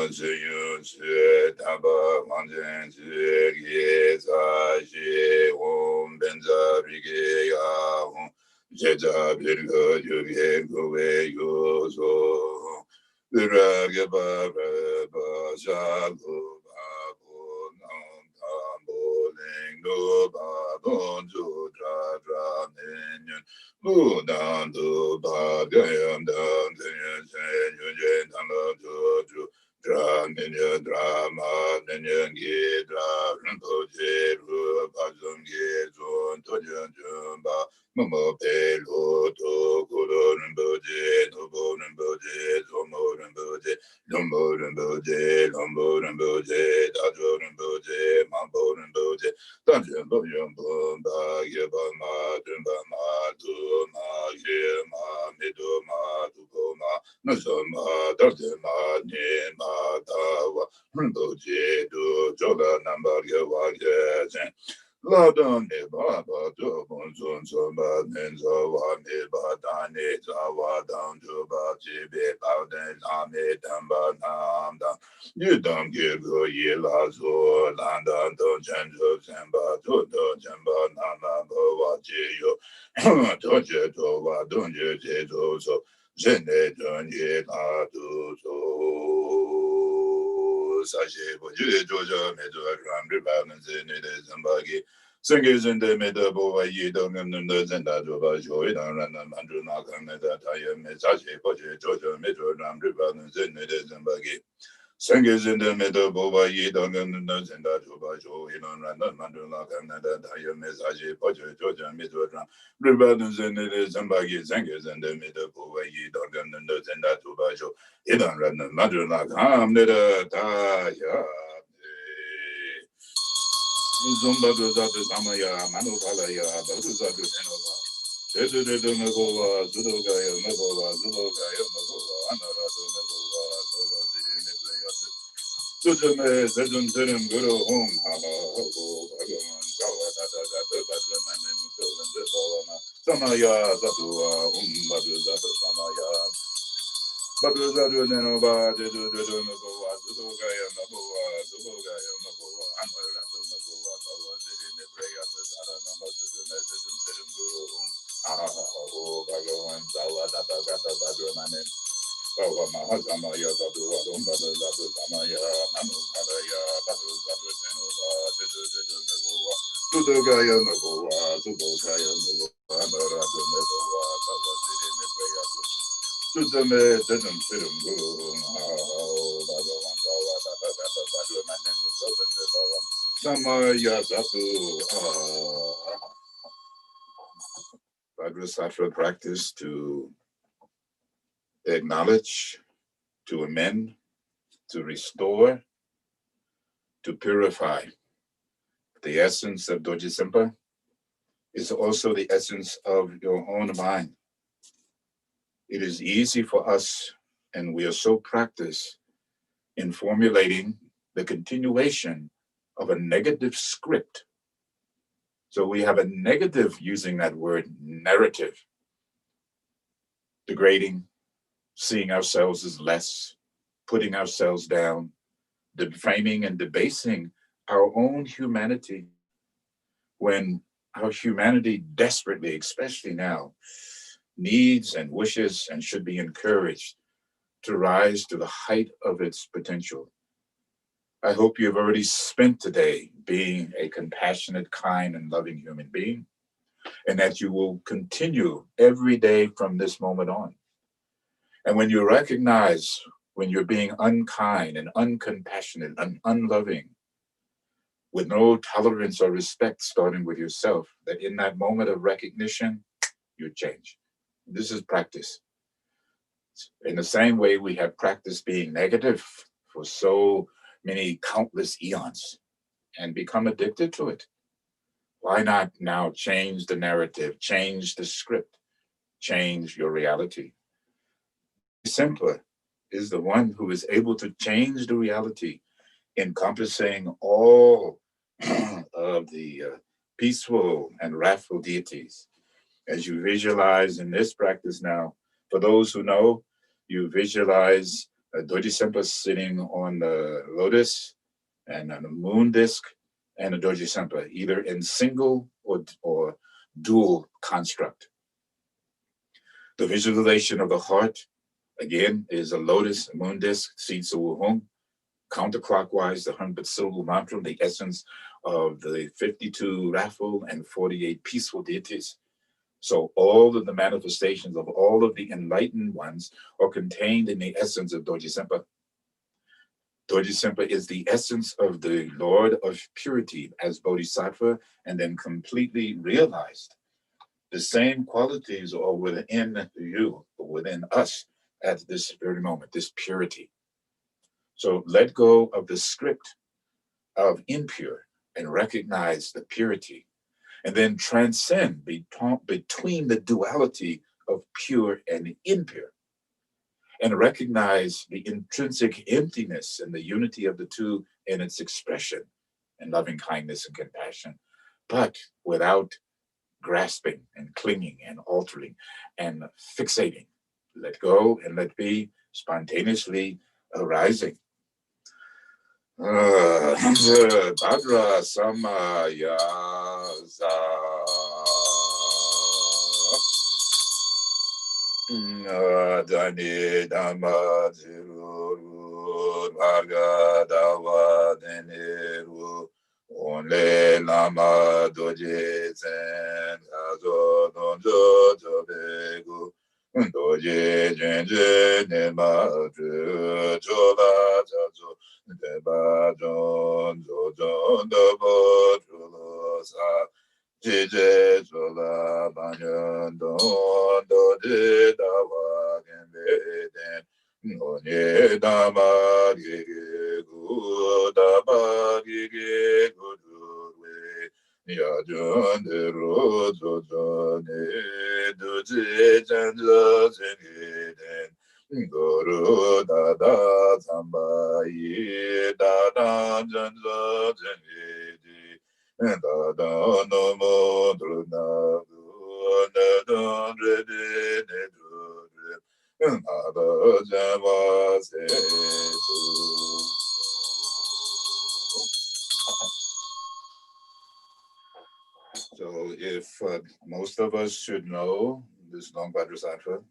Jiyu Chi Taba Manjen Chi Geza Ji Om Benza Rigeya Om Jeja Birga Yuge Gowe Yozo Viraga Baba Shago Babo Nam Tambo Lingo Babo Judra Dra Ninyan Buddhan do Bhagayam Dan Chen Yun Tama Joju Dra Ninya Drama Ninya Gidra Rinpoche Ru Bajum Gizun Tojan Jumba Mamo Pelo To Kuro Rinpoche Tobo Rinpoche Tomo Rinpoche Lombo Rinpoche Lombo Rinpoche Dajo Rinpoche Mambo Rinpoche Danjun Boyum Bumba Yeba Ma Dumba Ma Du Ma Ye Ma Mido Ma Dubo Ma Nazama Darte Ma Ni Ma Dawa Rinpoche Du Joga Namba Yewa Yezen Ladon ne baba do bon zon so ba nen so wa ne ba da ne za wa down to ba ji be ba den la me dam ba nam da you dam ge go ye la zo lan da do chen zo chen ba do do chen ba na na bo wa ji yo do je do wa don je je do so je ne don ye la do so Sashi Puja Jojo Medo Ram Ribavan Zene Zambagi Singers in the Medabo Yidong and the Zenda Joba Joy and Mandru Nakam Taya Mesashi Puja Jojo Medo Ram Ribavan Zene Zambagi Singers in the Medabo Yidong and the Zenda Joba Joy and Mandru Nakam Taya Mesashi Puja Jojo Medo Ram Ribavan Zene Zambagi Singers in the Medabo Yidong and the Zenda Joba Joy Idan Radna Madruna Kam Nida Taya Zumba Duzatu Samaya Manupalaya Bazuzatu Senova Dedu Megova Zudogaya Megova Zudogaya Megova Anarado Megova Sola Siri Nebrayatu Sujume Zedun Zirim Guru Hum Hala Hobo Bhagavan Sawa Tata Tata Tata Mane Mutovan Devavana Samaya Satua Baduzatu Samaya Baduzadu Nenova, Dedu Nagova, Zugaya Nagova, Zugaya Nagova, Amaratu Nagova, Tava Diri Nebraya, Zara Namazu, Nezin Serim Guru, Aho, Bhagavan, Sawa, Tata Gata Badrumanin, Bhava Mahazama Yadu, Adum Baduzadu Samaya, Manu Padaya, Baduzadu Nenova, Dedu Nagova, Zugaya Nagova, Zugaya Nagova, Amaratu Nagova, Tava Diri Nebraya, Sudame Denim Sirim Guru Bhagavan Sawa Tata Tata Badrumanin Musovan Devavam Samaya Satu Vajrasattva practice to acknowledge, to amend, to restore, to purify. The essence of Dorje Sempa is also the essence of your own mind. It is easy for us, and we are so practiced in formulating the continuation of a negative script. So we have a negative, using that word, narrative, degrading, seeing ourselves as less, putting ourselves down, defaming and debasing our own humanity, when our humanity desperately, especially now, needs and wishes and should be encouraged to rise to the height of its potential. I hope you've already spent today being a compassionate, kind, and loving human being, and that you will continue every day from this moment on. And when you recognize when you're being unkind and uncompassionate and unloving, with no tolerance or respect, starting with yourself, that in that moment of recognition, you change. This is practice. In the same way we have practiced being negative for so many countless eons and become addicted to it. Why not now change the narrative, change the script, change your reality? Simpler is the one who is able to change the reality, encompassing all of the peaceful and wrathful deities. As you visualize in this practice now, for those who know, you visualize Dorje Sempa sitting on the lotus and on the moon disk and a Dorje Sempa, either in single or dual construct. The visualization of the heart, again, is a lotus, a moon disk, seed Su Hong, counterclockwise, the 100 syllable mantra, the essence of the 52 wrathful and 48 peaceful deities. So all of the manifestations of all of the enlightened ones are contained in the essence of Dorje Sempa. Dorje Sempa is the essence of the Lord of purity as Bodhisattva, and then completely realized. The same qualities are within you, within us at this very moment, this purity. So let go of the script of impure and recognize the purity, and then transcend between the duality of pure and impure, and recognize the intrinsic emptiness and the unity of the two in its expression in loving kindness and compassion, but without grasping and clinging and altering and fixating. Let go and let be, spontaneously arising. Bhadra Samaya Dani Dhamma Jiru Bharga Dava Deniru Onle Lama Dorje Azo Donjo Jobegu Dorje Jenje Nema Jola Jajo Deba Jon Jojon Dobo Julosa Jije Jola Banyan Don Dode Dawa Gembeden Nonye Dama Gege Gu Dama Gege Gudurwe Yajon De Rojo Jone Duje Janjo Zengeden Guru Dada Zambayi Dada Janjo Zengedi Dada Nomo Druna Dada Drede Nedure Dada Java Sedu. So if most of us should know this long Bhadrasattva,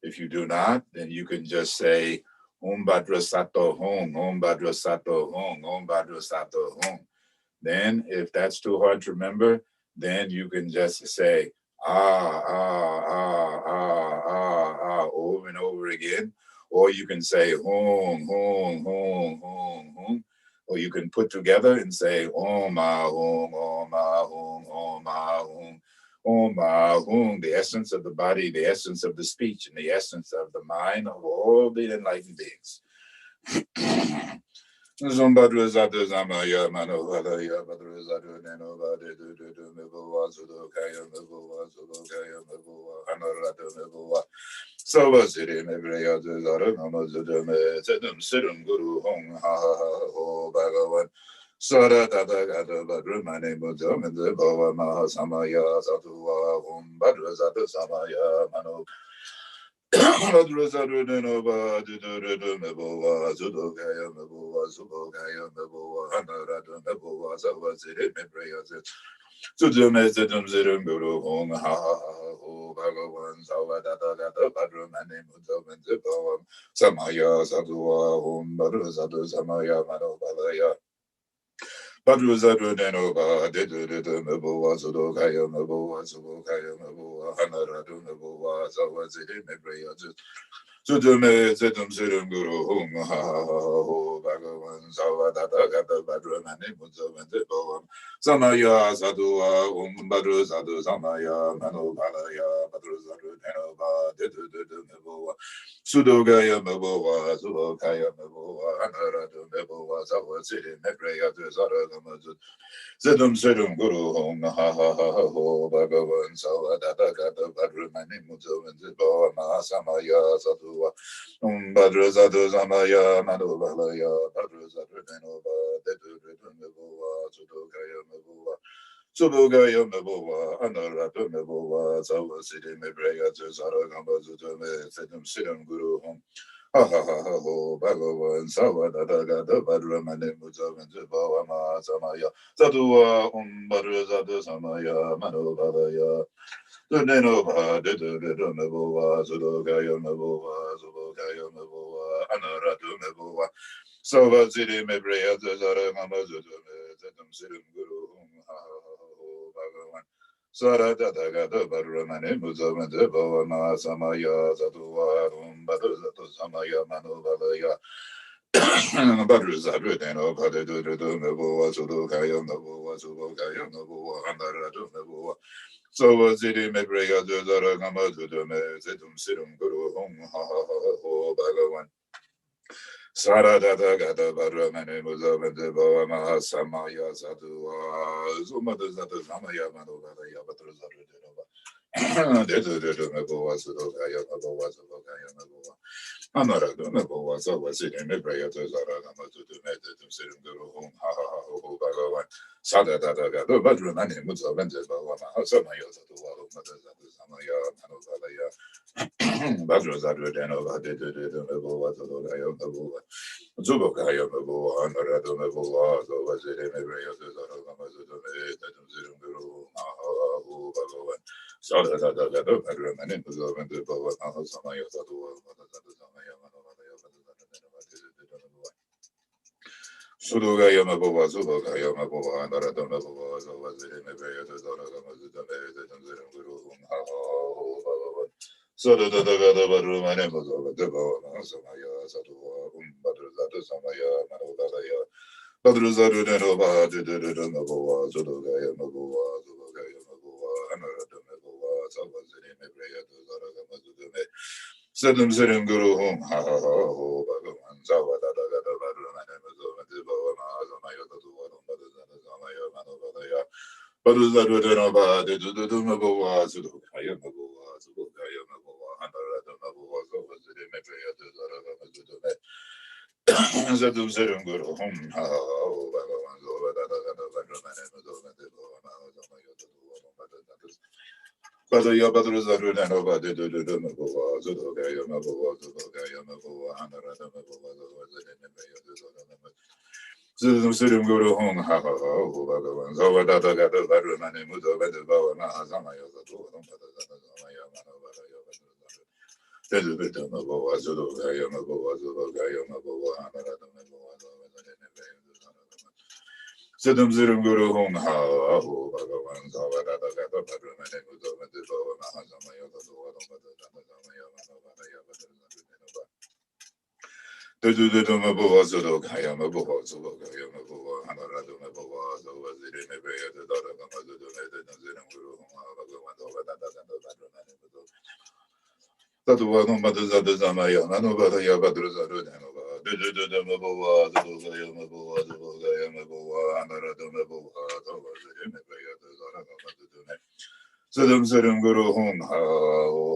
if you do not, then you can just say Om Bhadra Sato Hong, Om Bhadra Sato Hong, Om Bhadra Sato Hong. Then if that's too hard to remember, then you can just say over and over again. Or you can say Hong, Hong, Hong, Hong, Hong. Or you can put together and say Om Ah Hong, Om Ah Hong, Om Ah Hong. Om Ah Hung, the essence of the body, the essence of the speech, and the essence of the mind of all the enlightened beings. Zumbadra Zatu Zamaya Manovalaya Badra Zatu Nenova Mevoa Zudokaya Mevoa Zudokaya Mevoa Anorata Mevoa Savasiri Mebreya Zara Namazudume Sedum Sirum Guru Hong Ha Ho Bhagavan Sara Tata Gata Badrumane Mudam and the Bava Maha Samaya Satua Hum Badrazata Samaya Mano Badrazarudinova Dudurudumebova Zudogaya Mebova Zubogaya Mebova Hanaradu Mebova Savasiri Mebreya Sudum Zirum Guru Hong Ha Ho Bhagavan Savadata Gata Badrumane Mudam and the Bava Samaya Satua Hum Badrazatu Samaya Mano Balaya Padruzarudenova, Dedudumabua, Sudokaya Mabua, Subokaya Mabua, Hanaradu Mabua, Zawazidi Mebrea, Sudume, Zedum Sirum Guru, Hum, Ha, Ho, Bhagavan, Zawadata, Gata, Badramani, Muzam, Deboam, Samaya, Sadua, Badru, Sadu, Samaya, Manu, Balaya, Padruzarudenova, Dedudumabua, Sudogaya Mabua, Subokaya Mabua, Hanaradu Mabua, Zawazidi Mebrea, Zara, Zedum Sedum Guru Hom Ha Ha Ha Ho Bhagavan Savadata Gata Badramani Muzo and Zibo Mahasamaya Satua Badra Zadu Zamaya Madu Balaya Badra Zadu Denova Dedu Mebua Sudokaya Mebua Subugaya Mebua Anaratu Mebua Sawa Sidi Mebreya Zara Gamba Zudume Sedum Sedum Guru Hom Ha ha ha ha ho Bhagavan Savadata Gata Badramani Muzo and Zibo Mahasamaya Sadua Baru Zadu Samaya Manu Balaya Dunenova Dedu Mebua Zudogaya Mebua Zubogaya Mebua Anaratu Mebua Sava Zidi Mebrea Zara Mamazudume Zedum Sidim Guru Bhagavan Sara Gata Baruramane Muzama Deva Mahasamaya Zadua Badu Zatu Samaya Manu Balaya Badru Zadru Deno Padu Mebua Sudokaya Mebua Subokaya Mebua Anaratu Mebua So was it in Mebrea Zara Gamazudume Zedum Sidim Guru Ho Bhagavan Sara Dada Gada Badra Mane Muzava Deva Mahasamaya Sadua Zumada Zata Samaya Manova Yabatra Zara Denova Dedu Mebua Sudokaya Mebua Sudokaya Mebua Amara Mebua so was it in Mebrea Zara Gamazudume Zedum Sidim Guru Ha Ha Ha Ho Bhagavan Sada Dada Gada Badra Mane Muzava Deva Mahasamaya Sadua Mada Zata Samaya Manova Badra Zadra Denova Dedu Mebua Sudokaya Mebua Zubokaya Mabua, Anarado Mabua, so was it in every other Zaragamazudome, Tatum Zirum Guru, Mahahu, Bhagavan, Sadada, Padram, and Impuzov, and the Bava, Samaya, Sadua, Samaya, Sudogaya Mabua, Zubokaya Mabua, Anarado Mabua, so was it in every other Zaragamazudome, Tatum Zirum Guru, Mahahu, Bhagavan. So the Badru, my name was over the Bava, Samaya, Sadua, Badru, Samaya, Manodaya. Badruzaru Denova, Didamaboa, Zodogaya Maboa, Zodogaya Maboa, Anarada Maboa, Savazini Mebrea, Zaragamazume, Sedum Serim Guru Hum, Ha Ha Ha, Ho, Bhagavan, Zavadada, Badruma, Nemazo, Diboa, Mazamaya, Tuan, Badazamaya, Manovadaya, Badruzaru Denova, Didumaboa, Zodogaya Maboa, Zodogaya Maboa, Anarada Maboa, Zavazini Mebrea, Zaragamazume, Zadum Zerum Guru Hum Ha Bhagavan Zova Dada Gada Vandramane Madova Deva Badaya Badru Zaru Nanova Didu Mabova Zudogaya Mabova Zudogaya Mabova Anarada Mabova Zudum Zerum Guru Hum Ha Bhagavan Zova Dada Gada Vandramane Mudova Deva Mahazamaya Zatu Zamaya Manova Sedum Zirum Guru Hum Ha Ahu Bhagavan Zavadata Gata Padramane Mudova Deva Mahazamaya Zamaya Manavaya Dudu Mabua Zudo Kaya Mabua Zubo Kaya Mabua Hanaradu Mabua Zova Ziri Mebea the Dada Gamazu Zirum Guru Hum Ha Bhagavan Zavadata Gata Padramane Mudova Tatua no Madazada Zamaya, Manovaya Badruzaru Danova, Dudu Mabua, Zubogaya Mabua, Zubogaya Mabua, Anarada Mabua, Zova Zimibaya, the Zara Madudune, Sedum sedum guru hum ha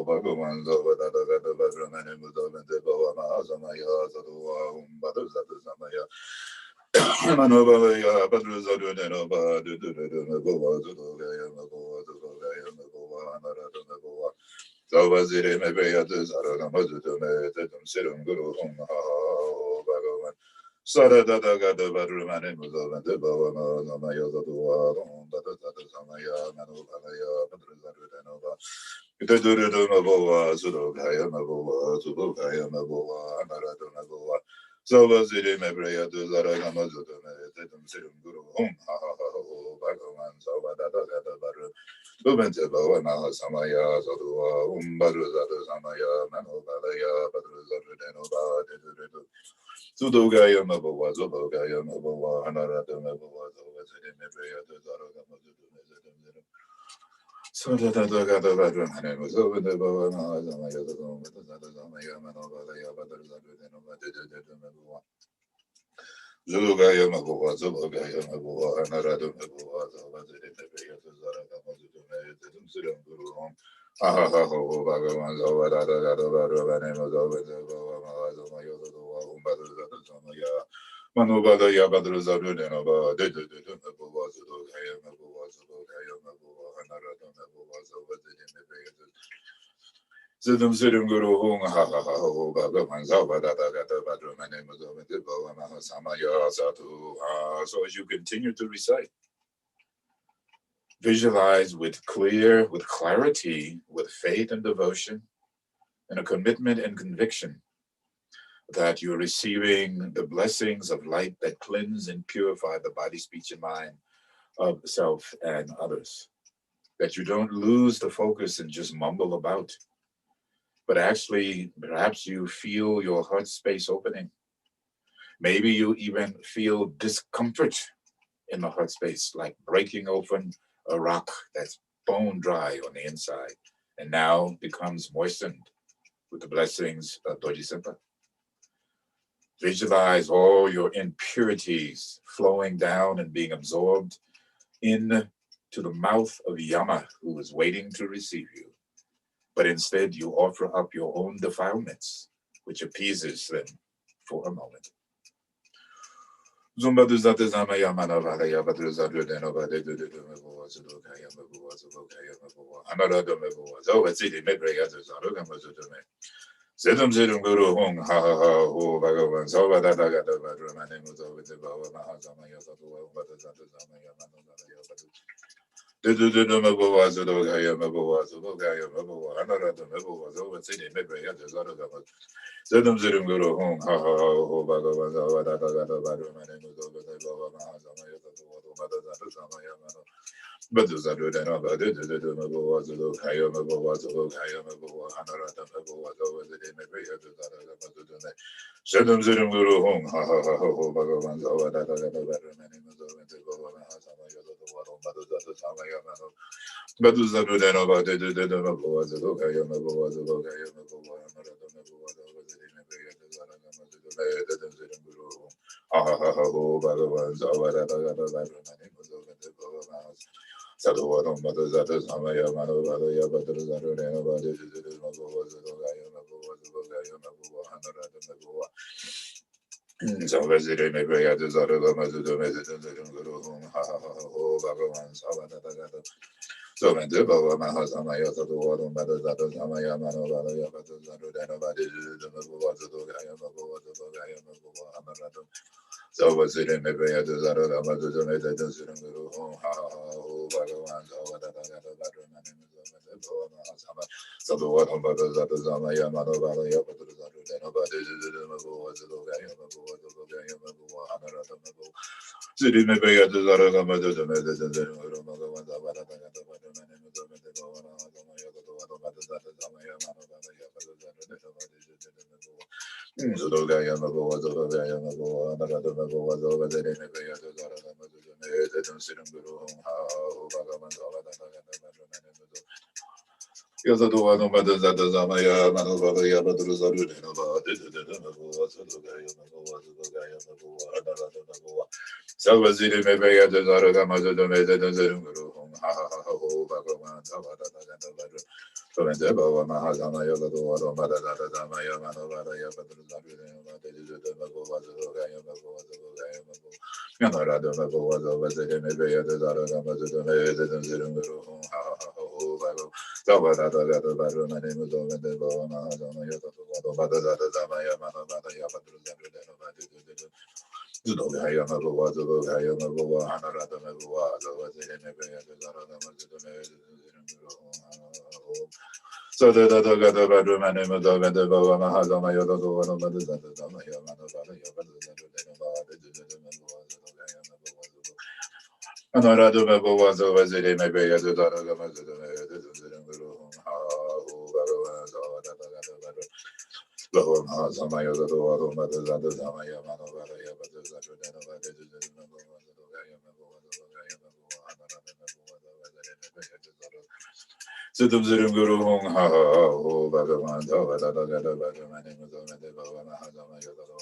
bhagavan zavadadagada vajramani mudavante bhavama samaya sadhuva hum bhadu sadhu samaya manobhavaya bhadru sadhu denova duduruduna bhava sudhogaya mabhava sudhogaya mabhava anarada mabhava zavazire mebhayatu saranamazudume tedum sedum guru hum ha bhagavan Saradadagada Vadramani Mudavante Bhavana Samaya Sadhuva Bhadu Sadhu Samaya Manobhavaya Bhadru Sadhu denova Duduruduna Bhava Sudhogaya mabhava Sudhogaya mabhava Anarada mabhava Zavazire Mebrayatu Zaragamazudame Tedum Sirum Guru Hum Ha Ha Ha Ho Bhagavan Savadadagada Vadru Bhuvante Bhavana Samaya Sadhuva Bhadru Sadhu Samaya Manobhavaya Bhadru Sadhu denova Dudurudu Sudhogaya mabhava Zobhogaya mabhava Anarada mabhava Zavazire Mebrayatu Zaragamazudame Tedum Sirum Sadadadagada Vadramani Mudavante Bhavana Samaya Sadhu Samaya Manobhavaya Bhadru Sadhu denova Dudurudu mabhava Zugaya Mabua, Zubagaya Mabua, Anaradu Mabua, Zavaziri Mabia, Zaragamazudum, Sirum Guru, Ahaho, Bhagavan, Zavada, Ravana, Mazava, Mahazamaya, Umbadu Zamaya, Manubada Yabadru Zabudinova, Dedu Mabua, Zugaya Mabua, Zubagaya Mabua, Anaradu Mabua, Zavaziri Mabia, Zidum Siddhim Guru Hung Ha Ha Ha Ho Bhagavan Zavadadagata Vadramani Mudavante Bhavana Samaya Satu. So as you continue to recite, visualize with clarity, with faith and devotion, and a commitment and conviction that you're receiving the blessings of light that cleanse and purify the body, speech, and mind of self and others. That you don't lose the focus and just mumble about, but actually, perhaps you feel your heart space opening. Maybe you even feel discomfort in the heart space, like breaking open a rock that's bone dry on the inside and now becomes moistened with the blessings of Dorje Samten. Visualize all your impurities flowing down and being absorbed into the mouth of Yama, who is waiting to receive you. But instead, you offer up your own defilements, which appeases them for a moment. Zumba do zata zama yamana vada yabadru zadru denova de du mebu azuka yamabu azuka yamabu anarada mebu azo zidi mebre yazu zaruga mazume zedum guru hung ha ha ha ho bhagavan savada daga da badru mane muzo with the baba mahazama yasatu bada zata zama yamana vada yabadru du mebu azuka yamabu azuka yamabu anarada mebu azo zidi mebre yazu zaruga Zedum Guru Hum Ha Ha Ha Ho Bhagavan Zavada Dagada Vadramani Muzo Bada Baba Mahazama Yasatu Mada Zatu Samaya Mano Badu Zadu Dena Badu Mabu Wazu Kaya Mabu Wazu Kaya Mabu Hanarata Mabu Wazu Zidi Mabria Zara Mazudune Zedum Guru Hum Ha Ha Ha Ho Bhagavan Zavada Dagada Vadramani Muzo Bada Mahazama Yasatu Mada Zatu Samaya Mano Badu Zadu Dena Badu Mabu Wazu Kaya Mabu Wazu Kaya Mabu Hanarata Mabu Wazu Zavazire Mebrea de Zaraga Mazudo Mezitum Guru Ha Ha Ha Ho Bhagavan Savada so when the Baba Mahasamaya Sadu Mother Zatu Samaya Mano Valaya Batu Zadu Danavadi Mabu Zadu Gaya Mabu Zadu Gaya Mabu Amaratu. So was it in the Baya to Zadu Mazu Meta to Siranguru Ho Bhagavan Savada Batu Mani Mahasama Sadu Mother Zatu Samaya Mano Valaya Batu Zadu Danavadi Mabu Zadu Gaya Mabu Zadu Gaya Mabu Amaratu Mabu. Siri me pega to Zaraga Madu to Meda to Zero Magavanda Vada Mani Mudo Meda Bavana Zamaya to Vado Mada Zata Zamaya Mano Zamaya Padu Zudoga Yamago, Zoga Yamago, Another Mago, Zoga de Mepea to Zaraga Madu to Meda to Sirum Guru, how Bagaman Zavada Yazadua no Mada Zata Zamaya, Manova Yabadu Zaru, Zoga Yamago, Salvaziri Mepea to Zaraga Madu to Meda to Zirum Guru. ha ha ha ho Bhagavan Savadadagadabaru Savendeva Mahazama Yoga Doro Madagada Zamaya Manovadaya Padruzabina Gaya Gaya Yanarada Magoza was the Mebea the Zaragama to the Medan Zirunguru ha ha ho Bago Savadada Baru Name of the Mahazama Yoga Badada Zamaya Manovadaya Padruzabina Zudogaya Magua, Zudogaya Magua, Hanarada Magua, Zavazine, so the Gata Badrum and Emma and the Bava Mahazama Yoda, one of the Zamaya Anarado Mabo was over the Mabea, the Daragama, Samaya, the Doro, Mother, the Zamaya, Manovaya, but the Situm Zirum Guru Hong Ha Ho Bhagavan Zavada Bhagavan Mahazama Yadama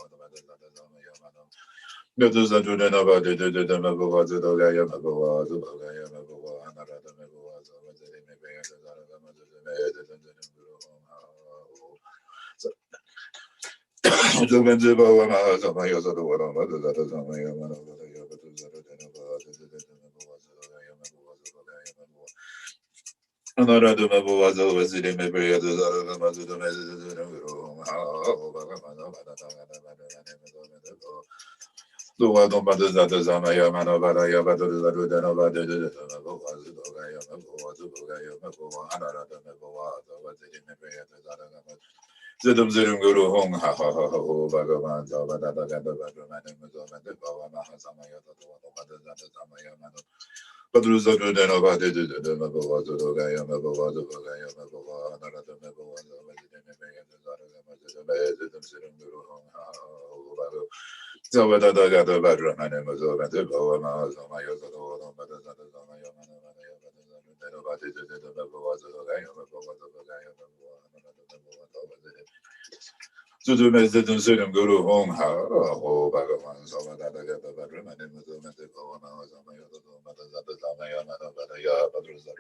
Medusa to the Nova, the Magua, the Dogaya Magua, the Bogaya Magua, Anarada Magua, the Benziba Mahazama the one of the Zamaya Another was over the memory of the the one of the Zamaya Manavaya, but the Zidum Zirum Guru Hong Ha Ha Ha Ho Bhagavan Zavada Mahazamaya Padruza Denova did the Mabova Zogaya Mabova Zogaya Mabova Anarada Mabova Zirum Guru Hong Ha Zavada Gada Badra Manamazova Deva Mahazamaya Zodova Zamaya Denova did the Mabova Zogaya Mabova Zogaya Zudum Zirum Guru Hong Ha Ho Bhagavan Zavada Gada Badra Manamazova Zamaya Zamaya Manavaya Padruza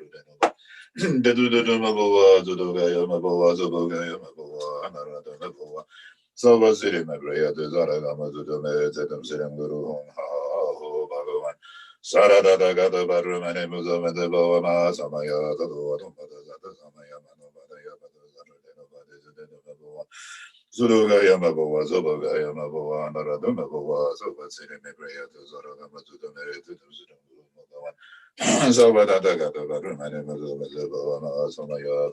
Dedu Mabova Zudogaya Mabova Zogaya Mabova Anarada Mabova Salva Siri Mabrea de Zaragama Zudume Zedum Sirim Guru Hong Ha Ho Bhagavan Sarada Gada Badra Manamazova Deva Samaya Tadu Samaya Manovadaya Padruza Zurugaya Mabova, Zobagaya Mabova, Anarada Mabova, Zobatsiri Mabrea, Zoragama to the Merit, Zabada Gata, Rumana, Samaya,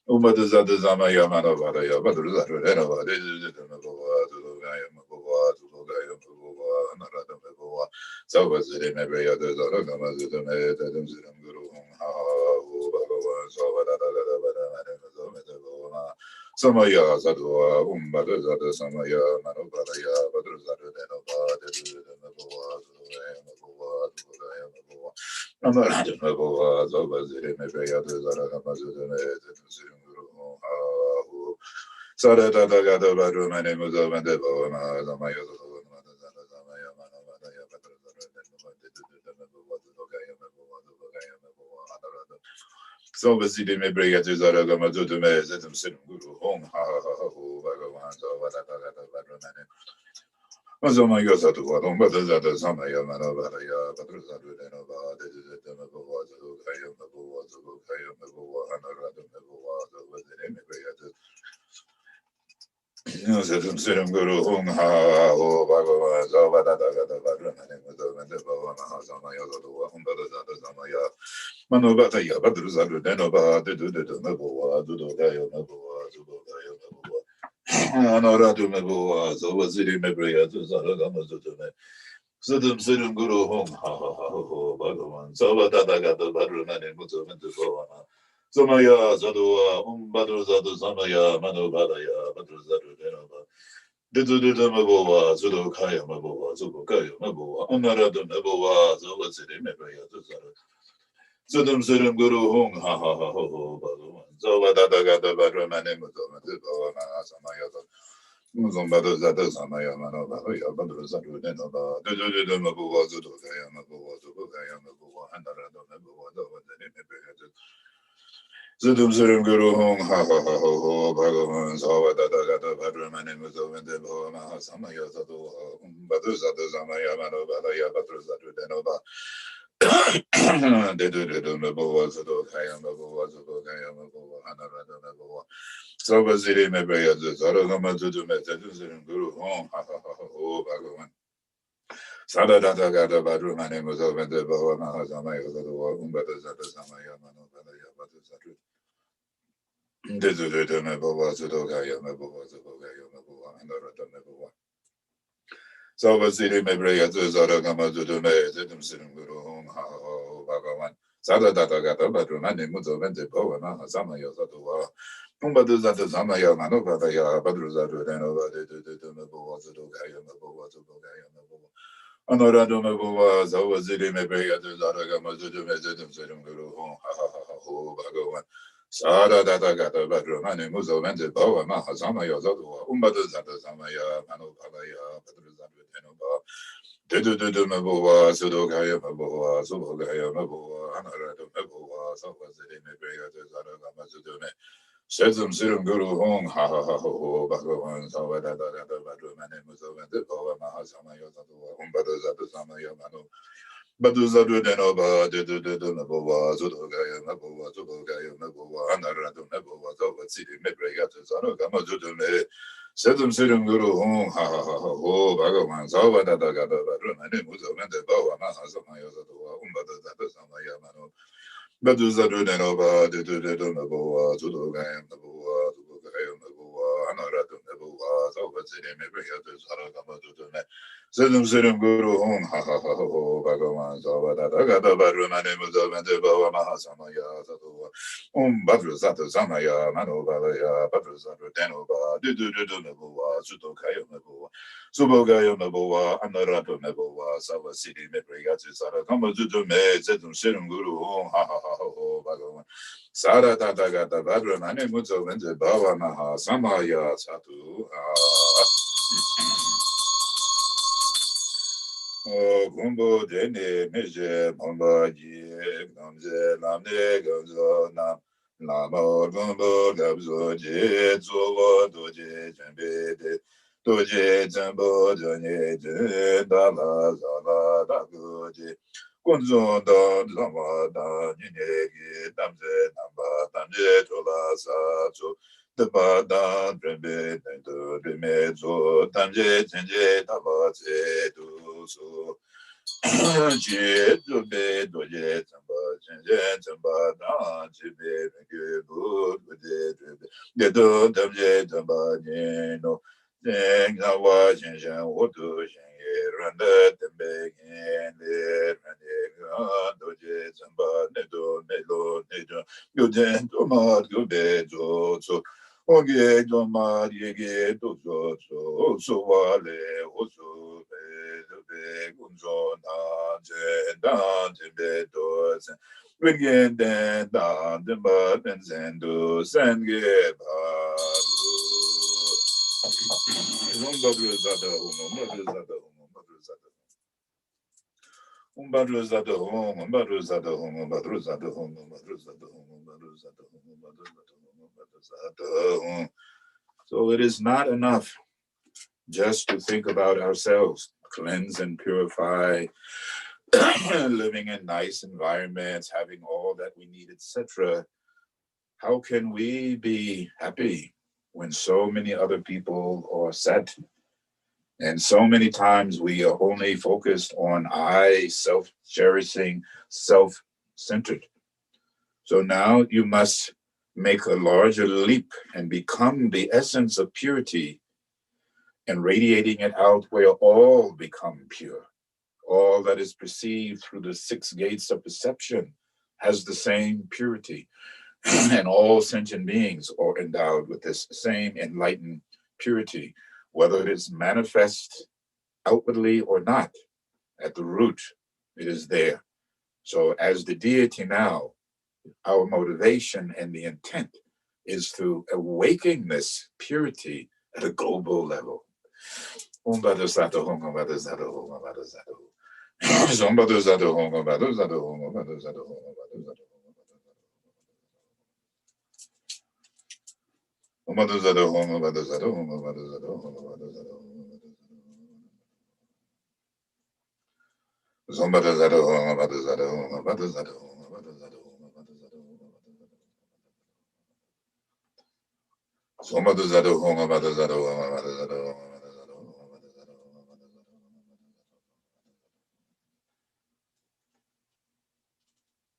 Umadazada Zamaya Manavadaya, Badruzareva, Mabova, Zurugaya Mabova, Zurugaya Mabova, Anarada Mabova, Zabaziri Mabrea, Zoragama to the Merit, Ziram Guru, Bhagavan, Zabada Samaya Zadua, Umbada Samaya, Manobadaya, Badruzada Denova, Amarada Mabova, Zobaziri Mabrea, Zaragamazume, Sarada Gada Badru, my name was Ovandeva, Zamaya, Zamaya, Manavadaya, so Vasili may bring at Zaragama to the Mezet of Sim Guru Hong Ha Ho Bhagavan Zavada Mazamaya Satu, but the other Samaya Manavaya, Patrusadu Denova, the Mabova, Kayam Mabova, Kayam Mabova, Anarada Mabova, the immigrated. Zetum Sirum Guru Hong Ha Ho Bhagavan Zavada Badran and the Bava Mahazamaya, the Zamaya. Manobataya Badruzadu Denova, the Mabua, Dudogaya Mabua, Zubogaya Mabua, Anoradu Mabua, Zawaziri Mabrea, Zaragama Zutume, Sudum Sirum Guru Hong, Ha Ha Ha Ho, Bhagavan, Savadagata Badruman, Mutum and Devana, Samaya, Zadua, Badruzadu Samaya, Manobadaya, Badruzadu Denova. Didu Mabua, Zudokaya Mabua, Zubokaya Mabua, Anaradu Mabua, Zawaziri Mabrea, Sudum Sudum Guru Hong Ha Ha Ha Ho Ho Bhagavan Zavada Gata Badramane Mudama Samaya Muzombado Zata Samaya Manova, Badru Zatu Denova, the Mabua Zudokaya Mabua Zubokaya Mabua, and the Rado Mabua, the Zudum Zurum Guru Hong, ha ha ha ho, Bhagavan, Sawa Dada Gata, Badrum, and Muzo and the Boa Samaya Zatu, Badu Zata Samaya Manova, Badru Zatu Denova. They do the Mabua Zudokaya Mabua Zubokaya Mabua, and the Rado Mabua. So was it in a way as a Zaragama to do messages in Guru Home, ha ha ha ho, Bhagavan. Sada Dada Gata Badru, my name was over the Bawa Mahazama, the Umbata Zata Samaya Mano, Batu Zatu. This is the Mabua Zudogaya, Mabua Zubogaya, Mabua, and the Rata Mabua. So was it in a way as a Zaragama to do messages in Guru Home, ha ha ho, Bhagavan. Sada Dada Gata Badru, my name was over the Bawa Mahazama, Yazatu. Umbadu Zata Samaya Manova, Badru Zatu, and over the Mabua Zudogaya, Mabua Zubogaya, Mabua. Honorado Mabua, Zawazidi Mebea, Zaragama Zudu Mezidim Sedum Guru, ha ha ha ho, Bhagavan. Sada Data Gata Badru, Mani Muzo Vente Bawa Mahazama Yazatu, Umbadu Zata Samaya, Manopalaya, Badru Zatu, Tenoba. Dudu Mabua, Sudogaya Mabua, Subogaya Mabua, Honorado Mabua, Zawazidi Mebea, Zaragama Zudu. Sedum Sirum Guru Hong, ha ha ha ho, Bhagavan, Savada Dada Badru, Mane Muzavan, the Pava Mahasama Yozatu, Umbadu Zatu Samaya Manu, Badu Zadu Denova, Dudu Nabova, Zudogaya Nabova, Zubogaya Nabova, Anaradu Nabova, Zova City, Mebrayatu, Zanogama Zudume, Sedum Sirum Guru Hong, ha ha ha ho, Bhagavan, Savada Dada Badru, Mane Muzavan, the Pava Mahasama Yozatu, Umbadu Zatu Samaya Manu. Baduzadu Denova, Dudu Nabua, Zudogayam Nabua, Zubogayam Nabua, Anaratu Nabua, Zovazini Mebreatu Zaragama Dudune, Zedum Zedum Guru Hong, ha ha ha ho, Bhagavan, Zavada Gata Badrumane Muzavante Mahasamaya, Zadua, Badru Zatu Samaya, Manovalaya, Badru Zatu Denova, Dudu Nabua, Zudogayam Nabua, Zubogayam Nabua, Anaratu Nabua, Sava City Mebreatu Zaragama Dudume, Zedum Zedum Guru Hong, ha ha ha. Bhagavan. Sada Tata Gata Badra Mane Muzo Vente Bhava Maha Samaya Satu. Gumbo Dene Meje Mamba Ji Gamze Lamne Gamzo Nam Lama Gumbo Gabzo Je Zovo Doje Jembe De Doje Jembo Janye Je Dala Zala Dagoje Kunzo Da Lama Da Jinegi Damze Namba Damje Tola Satsu Deba Da Drembe Nendo Dremezo Damje Jenje Daba Zedu So Je Dobe Doje Tamba Jenje Tamba Da Jibe Mege Bud Bude Drebe Dedo Damje Tamba Neno Deng Nawa Jenjen Wodu Jenye Randa Dembe Gende Rande Doje Tamba Nedo Nelo Nedo Yoden Tomad Gobe Jozo Oge Domad Yege Dozo So Wale Oso Be Gunzo Dan Dan Jebe Dozen Wingen Dan Dan Demba Benzendo Senge Baru So it is not enough just to think about ourselves, cleanse and purify, living in nice environments, having all that we need, etc. How can we be happy when so many other people are sad? And so many times we are only focused on I, self-cherishing, self-centered. So now you must make a larger leap and become the essence of purity and radiating it out where all become pure. All that is perceived through the 6 gates of perception has the same purity. And all sentient beings are endowed with this same enlightened purity, whether it is manifest outwardly or not. At the root, it is there. So as the deity now, our motivation and the intent is to awaken this purity at a global level. Umbado Sato Honga Bado Zato Honga Bado Zato. Zombado Zato Honga Bado Zato Honga Bado Zato Honga Bado Zato. Umbado Zato Honga Bado Zato Honga Bado Zato Honga Bado Zato. Zombado Zato Honga Bado Zato Honga Bado Zato Honga Bado Zato Honga Bado Zato.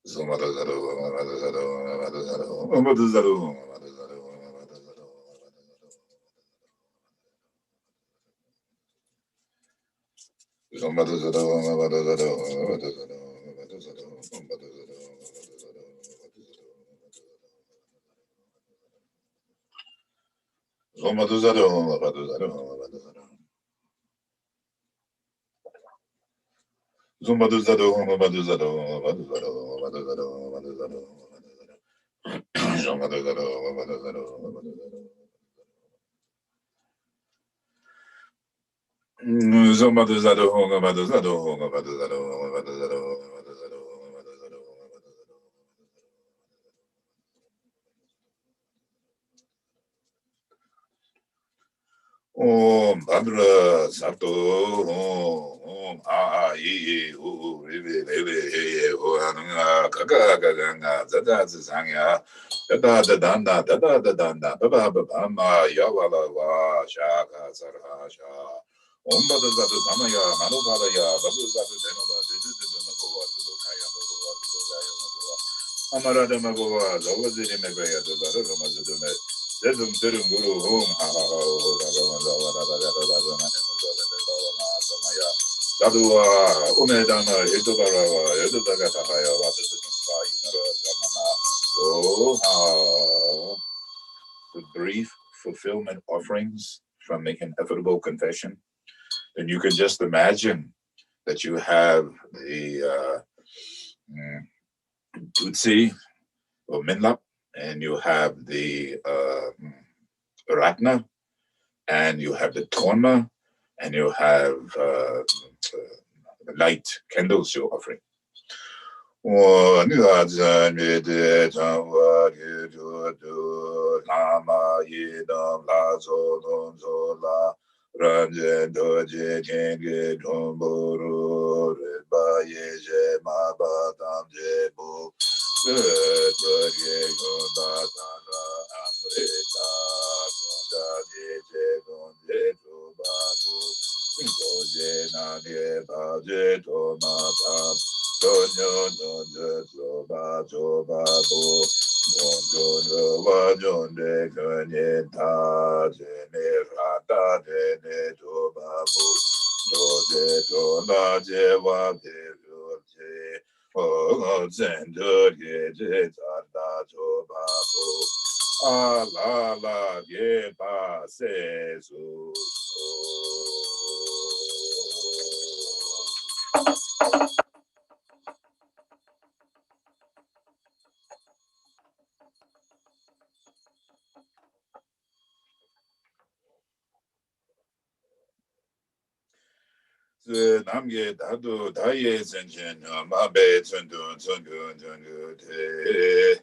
Zombado Zato Honga Bado Zato Honga Bado Zato Honga Bado Zato. Zombado Zato Honga Bado Zato Honga Bado Zato Honga Bado Zato. Zombado Zato Honga Bado Zato Honga Bado Zato. Zombado Zato Honga Bado Zato Honga Bado Zato. Zombado Zato Honga Bado Zato Honga Bado Zato Honga Bado Zato Honga Bado Zato. Zombado Zato Honga Bado Zato Honga Bado Zato. Zombado Zato Honga Bado Zato Honga Bado Zato Honga Bado Zato Honga Bado Zato. Om Badra Sato Om Ye Rebe Oanga Kaka Ganga Zada Zangya Dada Danda Dada Danda Baba Bama Yawala Wa Shaka Sarhasha Om Bada Zatu Samaya Manopalaya Babu Zatu Denova Didu Kaya Amarada Magova Zawaziri Megaya Dada Ramazume Dedum Terum Guru Home Dadua Umedana Edubarawa Edudagatahaya the brief fulfillment offerings from making inevitable confession, then you can just imagine that you have the Tutsi or Minlap, and you have the Ratna, and you have the Tonma, and you have light candles you're offering. Lama Yidam Lazo Lonzola Ranjen Dorje Kenge Domboro Redba Yeje Mabatam Jebu Dorje Gondatana Amrita Gonda Yeje Gonde Tubabu Doje Nage Baje Tomatam Donyo Donjo Joba Joba Bo Donjo Wajon De Kanye Ta Jene Rata Jene Joba Bo Doje Jona Jewa Peruche O Zendo Yeje Tanda Joba Bo Ala La Ye Pa Se Su Namge Dadu Daye Zenjen Mabe Tsundu Tsungu Te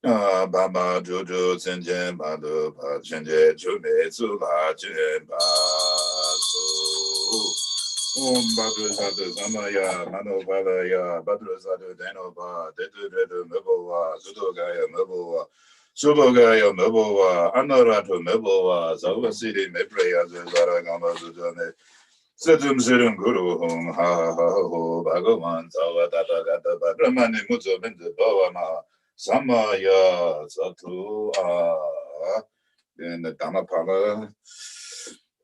Baba Jojo Zenjen Badu Pachenje Chume Tsula Jen Basu Badu Sadu Samaya Mano Balaya Badu Sadu Denova Dedu Dedu Meboa Sudogaya Meboa Subogaya Meboa Anaratu Meboa Zawa City Mepreya Zaragama Zujane Sedum Sedum Guru Hum Ha Ha Ho Bhagavan Sawa Tata Gata Brahmani Mutsu Bindu Bhavama Samaya Satu in the Dhammapala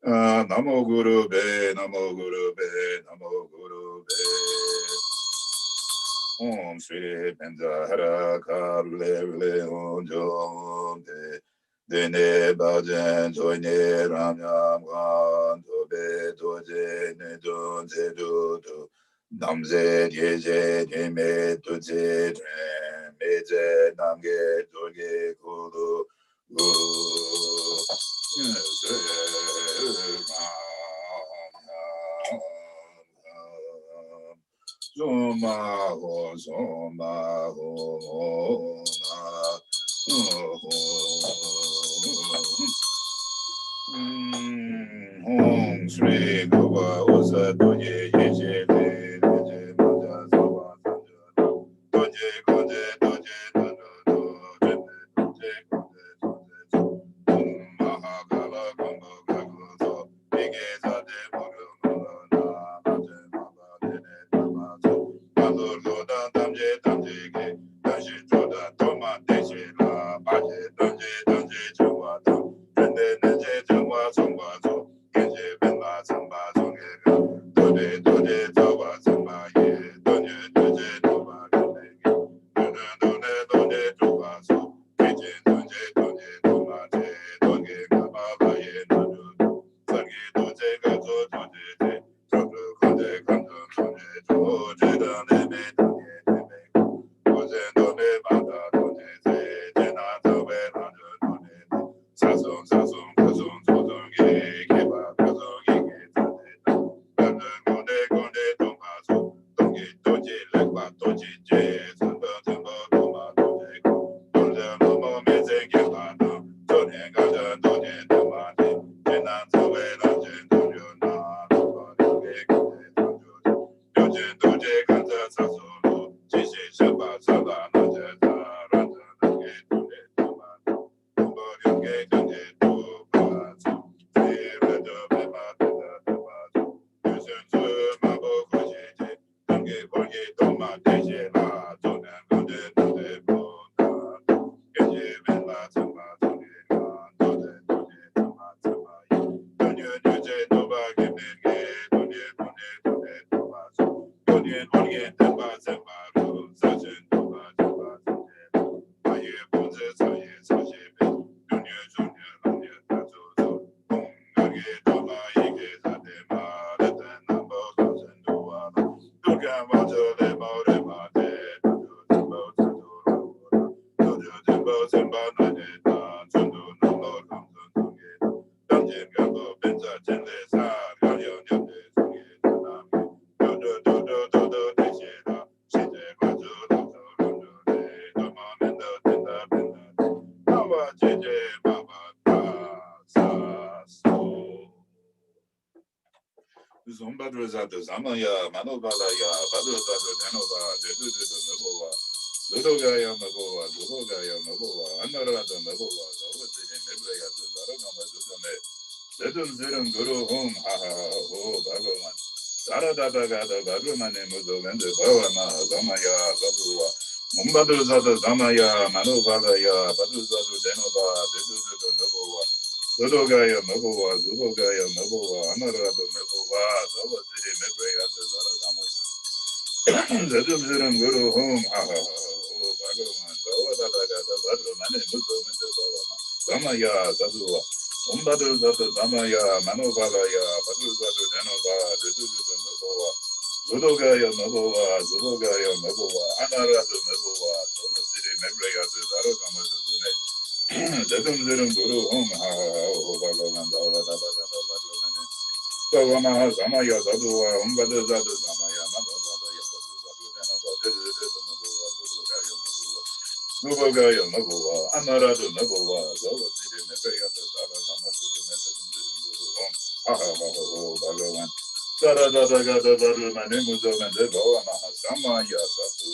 Namo Guru Be Namo Guru Be Namo Guru Be Om Sri Benzahara Karule Om De Dene Bajan Joine Ramyam Wan Tobe Doje Nedon Zedu Namze Yeje Deme Tuze Meje Namge Doge Kulu Sri Gova Osa Dorje Yeje Leje Maja Sawa Sanja Dorje Koje Dorje Dodo Dorje Koje Mahakala Gombo Gagozo Bige Zade Moro Na Naje Maba Dene Tamazo Madur Goda Damje Damje Ge Dashi Joda Toma Deshi La Baje Damje Damje Chungwa Tam Rende Neje Chungwa Chungwa Zo Genje Benba Chungwa Zongega Dode Dode Tawa Chungwa Ye Donye Doje Toba Gende Dode Dode Dode Toba So Genje Donje Donje Toba Te Donge Gaba Baye Nadu Sangi Doje Gazo Doje Te Toku Konde Kandu Donje Doje Dane Me Donye Deme Doje Dome Bata Donje Te Jena Tobe Nadu Donje Sazon Sazon Kazon Sozon Ge Keba Kazon Ge Tade Dane Konde Konde Toma So Donge Doje Lekba Doje Je Zamba Zamba Toma Doje Ko Doje Momo Meze Keba Do Donye Gaja Donye Toma De Jena Tobe Nanje Donyo Na Toba Donge Konde Donyo Doje Doje Kanta Sasolo Jishi Shaba Saba Nanje Ranja Donge Donye Toma Tombo Donge Donye Toba So Tere Dobe Mata Toba So Yusen Su Mabo Koshite Donge Konye Toma Deje La Donye Konde Donye Boka Genje Benba Toma Donge Kan Donye Donye Toma Toma Yi Donye Nyuje Toba Gemenge Donye Donye Donye Toba So Donye Donye Temba Temba Ru Sajen Toba Toba Donye Maye Bonze Saye Saje Be Donye Zonye Lonye Tazo So Bong Nage Toba Ike Zade Ma Lete Nambo Sajen Doa Durga Majo Le More Mate Dojo Timbo Tato Rora Dojo Timbo Timba Nage Ta Chondo Nambo Kamson Donge Damjen Gambo Benza Chenle Sa Ganyo Nyamde Songe Tanami Dodo Dodo Dodo Deshera Shite Kwajo Lazo Rondo De Doma Mendo Tenda Benda Nawa Jeje Baba Ta Sa So Zumbadra Zata Zamaya Manobala Ya Badra Zata Danova Dedu Nabova Ludogaya Mabova Lugogaya Mabova Anarada Mabova Zavati Nebraya Zaragama Zutame Sedum Zirum Guru Hum Ha Ha Ho Bhagavan Sarada Gada Bhagavane Mudo Vende Bhavama Zamaya Zadua Mumbadra Zata Zamaya Manobala Ya Badra Zata Denova Dedu Nabova Ludogaya Mabova Zubogaya Mabova Anarada Mabova Zavati Nebraya Zaragama Sedum Zirum Guru Hum Ha Ha Ho Bhagavan Zavada Gada Bhagavane Mudo Vende Bhavama Zamaya Zadua Umbadu Zatu Zamaya Manobalaya Badu Zatu Denova Dedu Mabova Zudogaya Mabova Zudogaya Mabova Anaratu Mabova Zodasiri Mebraya Zaragama Zudune Dedum Zirum Guru Hum Ha Ho Bhagavan Zavada Gada Bhagavane Zavama Zamaya Zadua Umbadu Zatu Zamaya Manobalaya Badu Zatu Denova Dedu Mabova Zudogaya Mabova Zubogaya Mabova Anaratu Mabova Zodasiri Mebraya Zaragama Zudune Dedum Zirum Guru Hum Ha Ho Bhagavan Sarada Gada Badu Mane Muzo Mende Bhavama Samaya Satu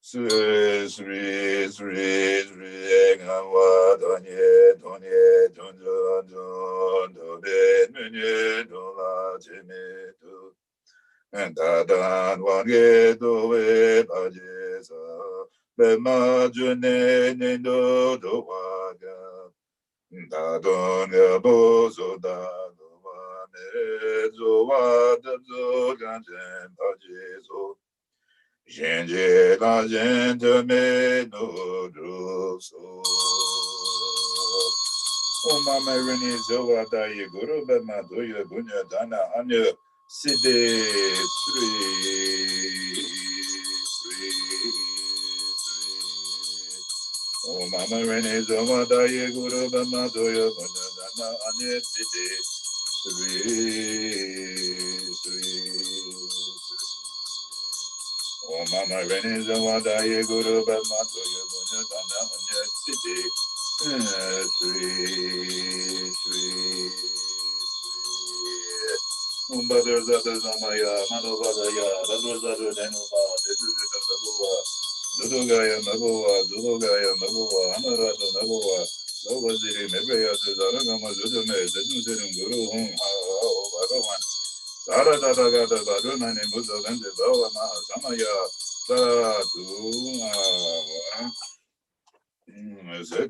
Sri Sri Sri Sri Gawa Donye Donye Donjo Don Dobe Menye Dola Jeme Tu Dadan Wange Dowe Bajesa Bema June Nendo Dowaga Dadon Yabo Zoda Dowa Mezo Wadazo Ganjen Bajezo Genje la gente me no druso. Oma Marini Zowa Daya Guru Bema Doya Bunya Dana Anya Side Sri Sri Sri Oma Marini Zowa Daya Guru Bema Doya Bunya Dana Anya Side Om Mama Veneza Wadaye Guru Bamato Yabunya Tana Anya Siddhi Sri Umbadar Zata Zamaya Manobadaya Radwazadu Denova Dudugaya Nabova Dudugaya Nabova Amarado Nabova Lovaziri Nebaya Zaragama Zudume Zeduzirim Guru Hum Hao Bhagavan Sara Dada Gada Baduna Nemuzo Gande Bava Maha Samaya Sadu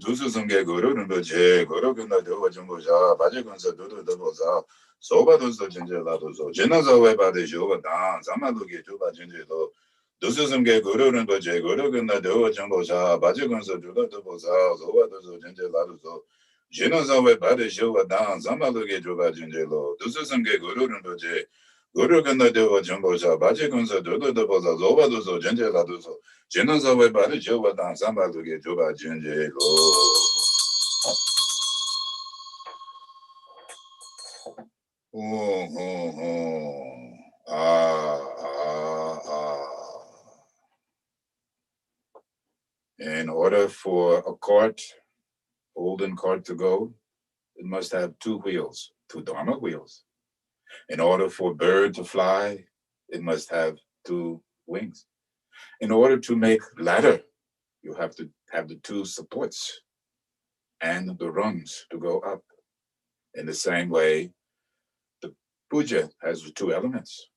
두수 성계 거로는 거제 거로근다 되어 정보자 바제건서 두두두보자 소바도서 진짜라도서 제나자외 받으시고 다 자마도게 두바 진짜도 두수 성계 거로는 거제 거로근다 되어 정보자 바제건서 두두두보자 소바도서 진짜라도서 제나자외 받으시고 다 자마도게 두바 진짜도 두수 성계 거로는 거제 거로근다 되어 정보자 바제건서 두두두보자 소바도서 진짜라도서 제나사회 바르 저바단 삼바도게 조바 진제로 In order for a cart, olden cart to go, it must have two wheels, two Dharma wheels. In order for a bird to fly, it must have two wings. In order to make ladder, you have to have the two supports and the rungs to go up. In the same way, the puja has the two elements,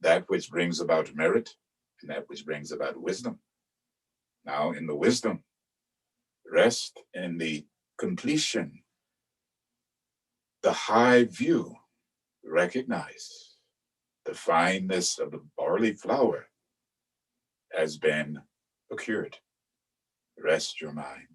that which brings about merit and that which brings about wisdom. Now, in the wisdom, rest in the completion, the high view, recognize the fineness of the barley flour has been procured. Rest your mind.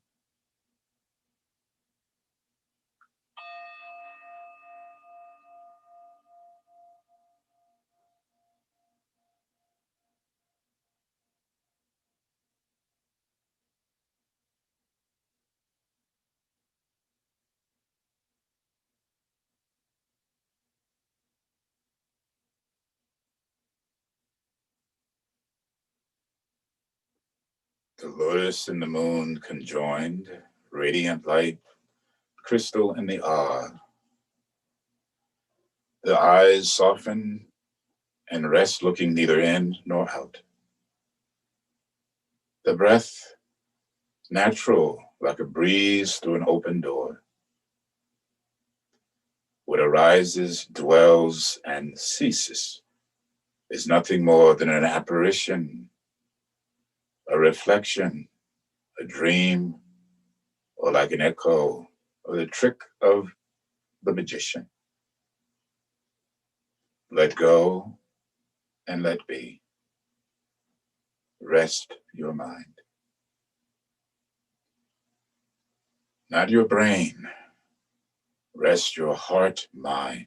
The lotus and the moon conjoined, radiant light, crystal in the eye. The eyes soften and rest, looking neither in nor out. The breath, natural, like a breeze through an open door. What arises, dwells, and ceases is nothing more than an apparition, a reflection, a dream, or like an echo, or the trick of the magician. Let go and let be. Rest your mind. Not your brain. Rest your heart, mind.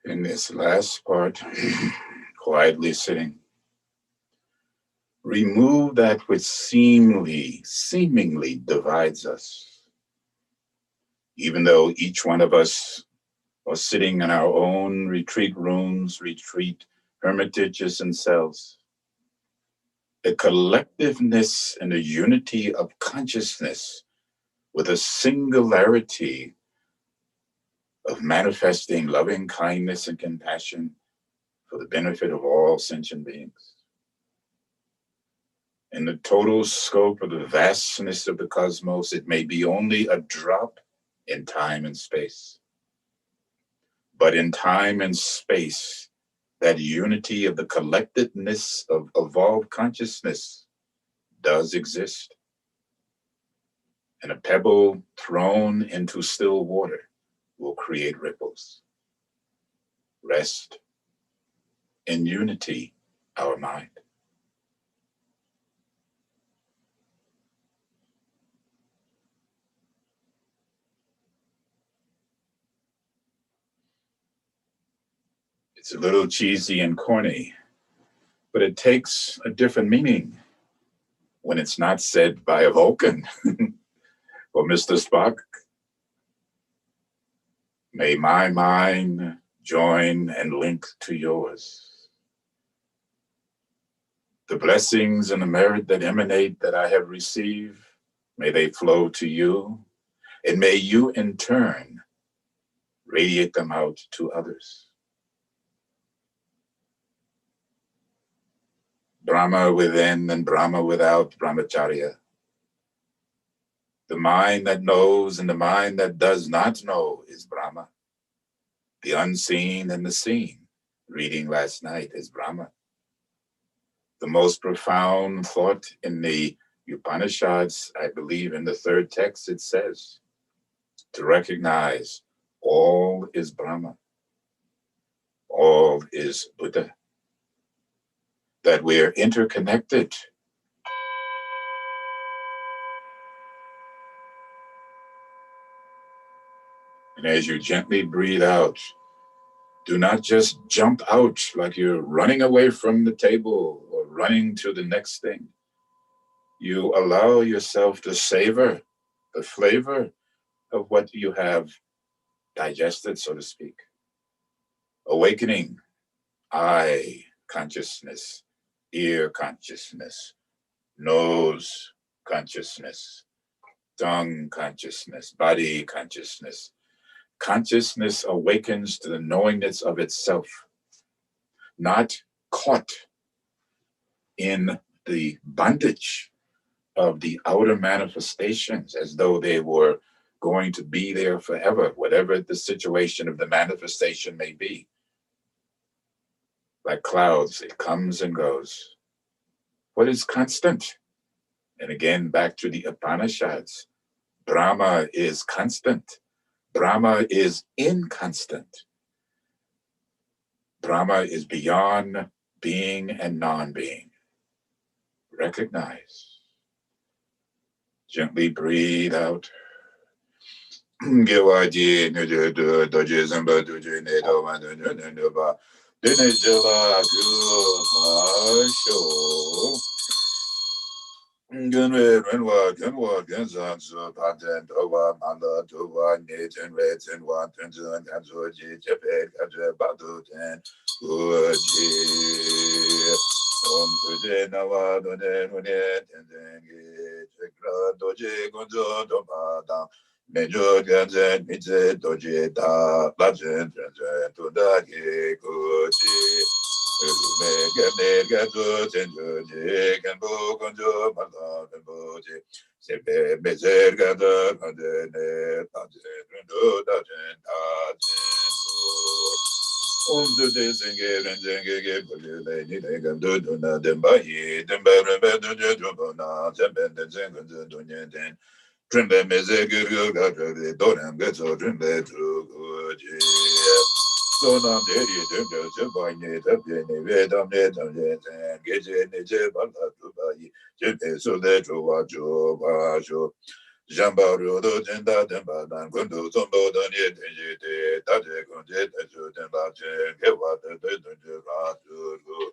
In this last part, quietly sitting, remove that which seemingly divides us. Even though each one of us are sitting in our own retreat rooms, retreat hermitages and cells, the collectiveness and the unity of consciousness with a singularity of manifesting loving kindness and compassion for the benefit of all sentient beings. In the total scope of the vastness of the cosmos, it may be only a drop in time and space. But in time and space, that unity of the collectedness of evolved consciousness does exist. And a pebble thrown into still water will create ripples. Rest in unity, our mind. It's a little cheesy and corny, but it takes a different meaning when it's not said by a Vulcan or Mr. Spock. May my mind join and link to yours. The blessings and the merit that emanate that I have received, may they flow to you, and may you in turn radiate them out to others. Brahma within and Brahma without brahmacharya. The mind that knows and the mind that does not know is Brahma. The unseen and the seen, reading last night, is Brahma. The most profound thought in the Upanishads, I believe in the third text, it says, to recognize all is Brahma, all is Buddha, that we are interconnected. And as you gently breathe out, do not just jump out like you're running away from the table or running to the next thing. You allow yourself to savor the flavor of what you have digested, so to speak. Awakening, eye consciousness, ear consciousness, nose consciousness, tongue consciousness, body consciousness. Consciousness awakens to the knowingness of itself, not caught in the bondage of the outer manifestations as though they were going to be there forever, whatever the situation of the manifestation may be. Like clouds, it comes and goes. What is constant? And again, back to the Upanishads, Brahma is constant. Brahma is inconstant. Brahma is beyond being and non-being. Recognize. Gently breathe out. Mejo ganzen mitze doje da lajen jen to da ge goji me gane gazo tenjo je kan bo gonjo mala kan boje sebe bezer gada kande ne ta jen do da jen ta jen om de zenge renge ge bole le ni de gan do na dem ba yi dem ba re be do je do na dem ben de zen do nyen den Trimbe meze guru gata doram gato trimbe truguji. Sonam deri trimbe chubanye tapye ne vedam ne tamye ten geje ne je bala tubayi jempe sule chuwa chuwa shu. Jamba rudo jenda demba dan kundu sombo danye tenye te taje kunje tenju demba chen kewa te tenju ka turu.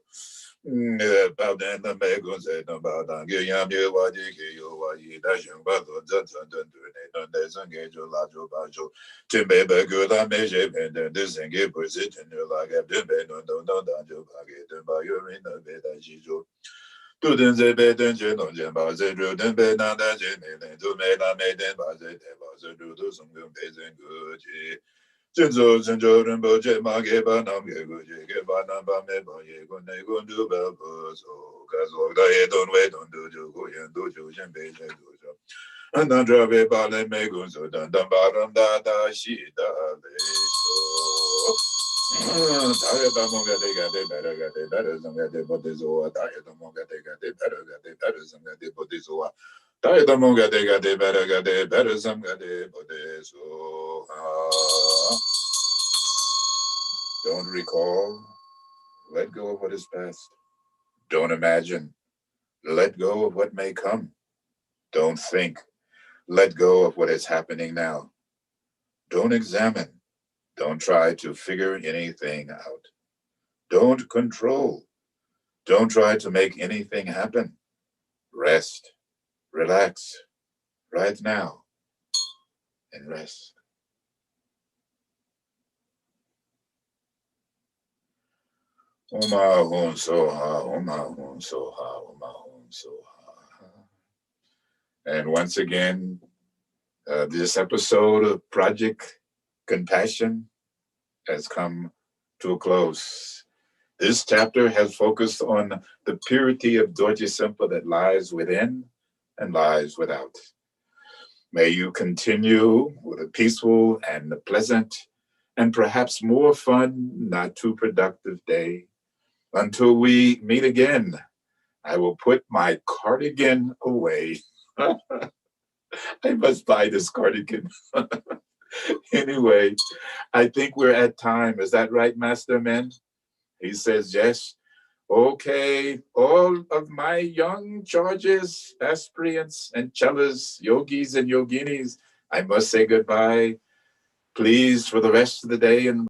Rinpoche ma ge ba nam ge gu je ge ba nam ba me ba ye gun ne gun du ba bu so ga zo da ye don we don du ju gu yen du ju shen be je du jo an dan dra be ba le me gun so dan dan ba ram da da shi da le so da ye da mo ga de ba ra zong ga de bo de zo da ye da mo ga de ba ra zong ga de bo de zo da ye da mo ga de ba ra zong ga de bo de zo Don't recall, let go of what is past. Don't imagine, let go of what may come. Don't think, let go of what is happening now. Don't examine, don't try to figure anything out. Don't control, don't try to make anything happen. Rest, relax, right now, and rest. Oma Hun Soha, Oma Hun Soha, Oma Hun Soha. And once again, this episode of Project Compassion has come to a close. This chapter has focused on the purity of Dorje Simpa that lies within and lies without. May you continue with a peaceful and pleasant and perhaps more fun, not too productive day. Until we meet again, I will put my cardigan away. I must buy this cardigan. Anyway, I think we're at time. Is that right, Master Men? He says, yes. Okay, all of my young charges, aspirants, and cellas, yogis and yoginis, I must say goodbye. Please, for the rest of the day and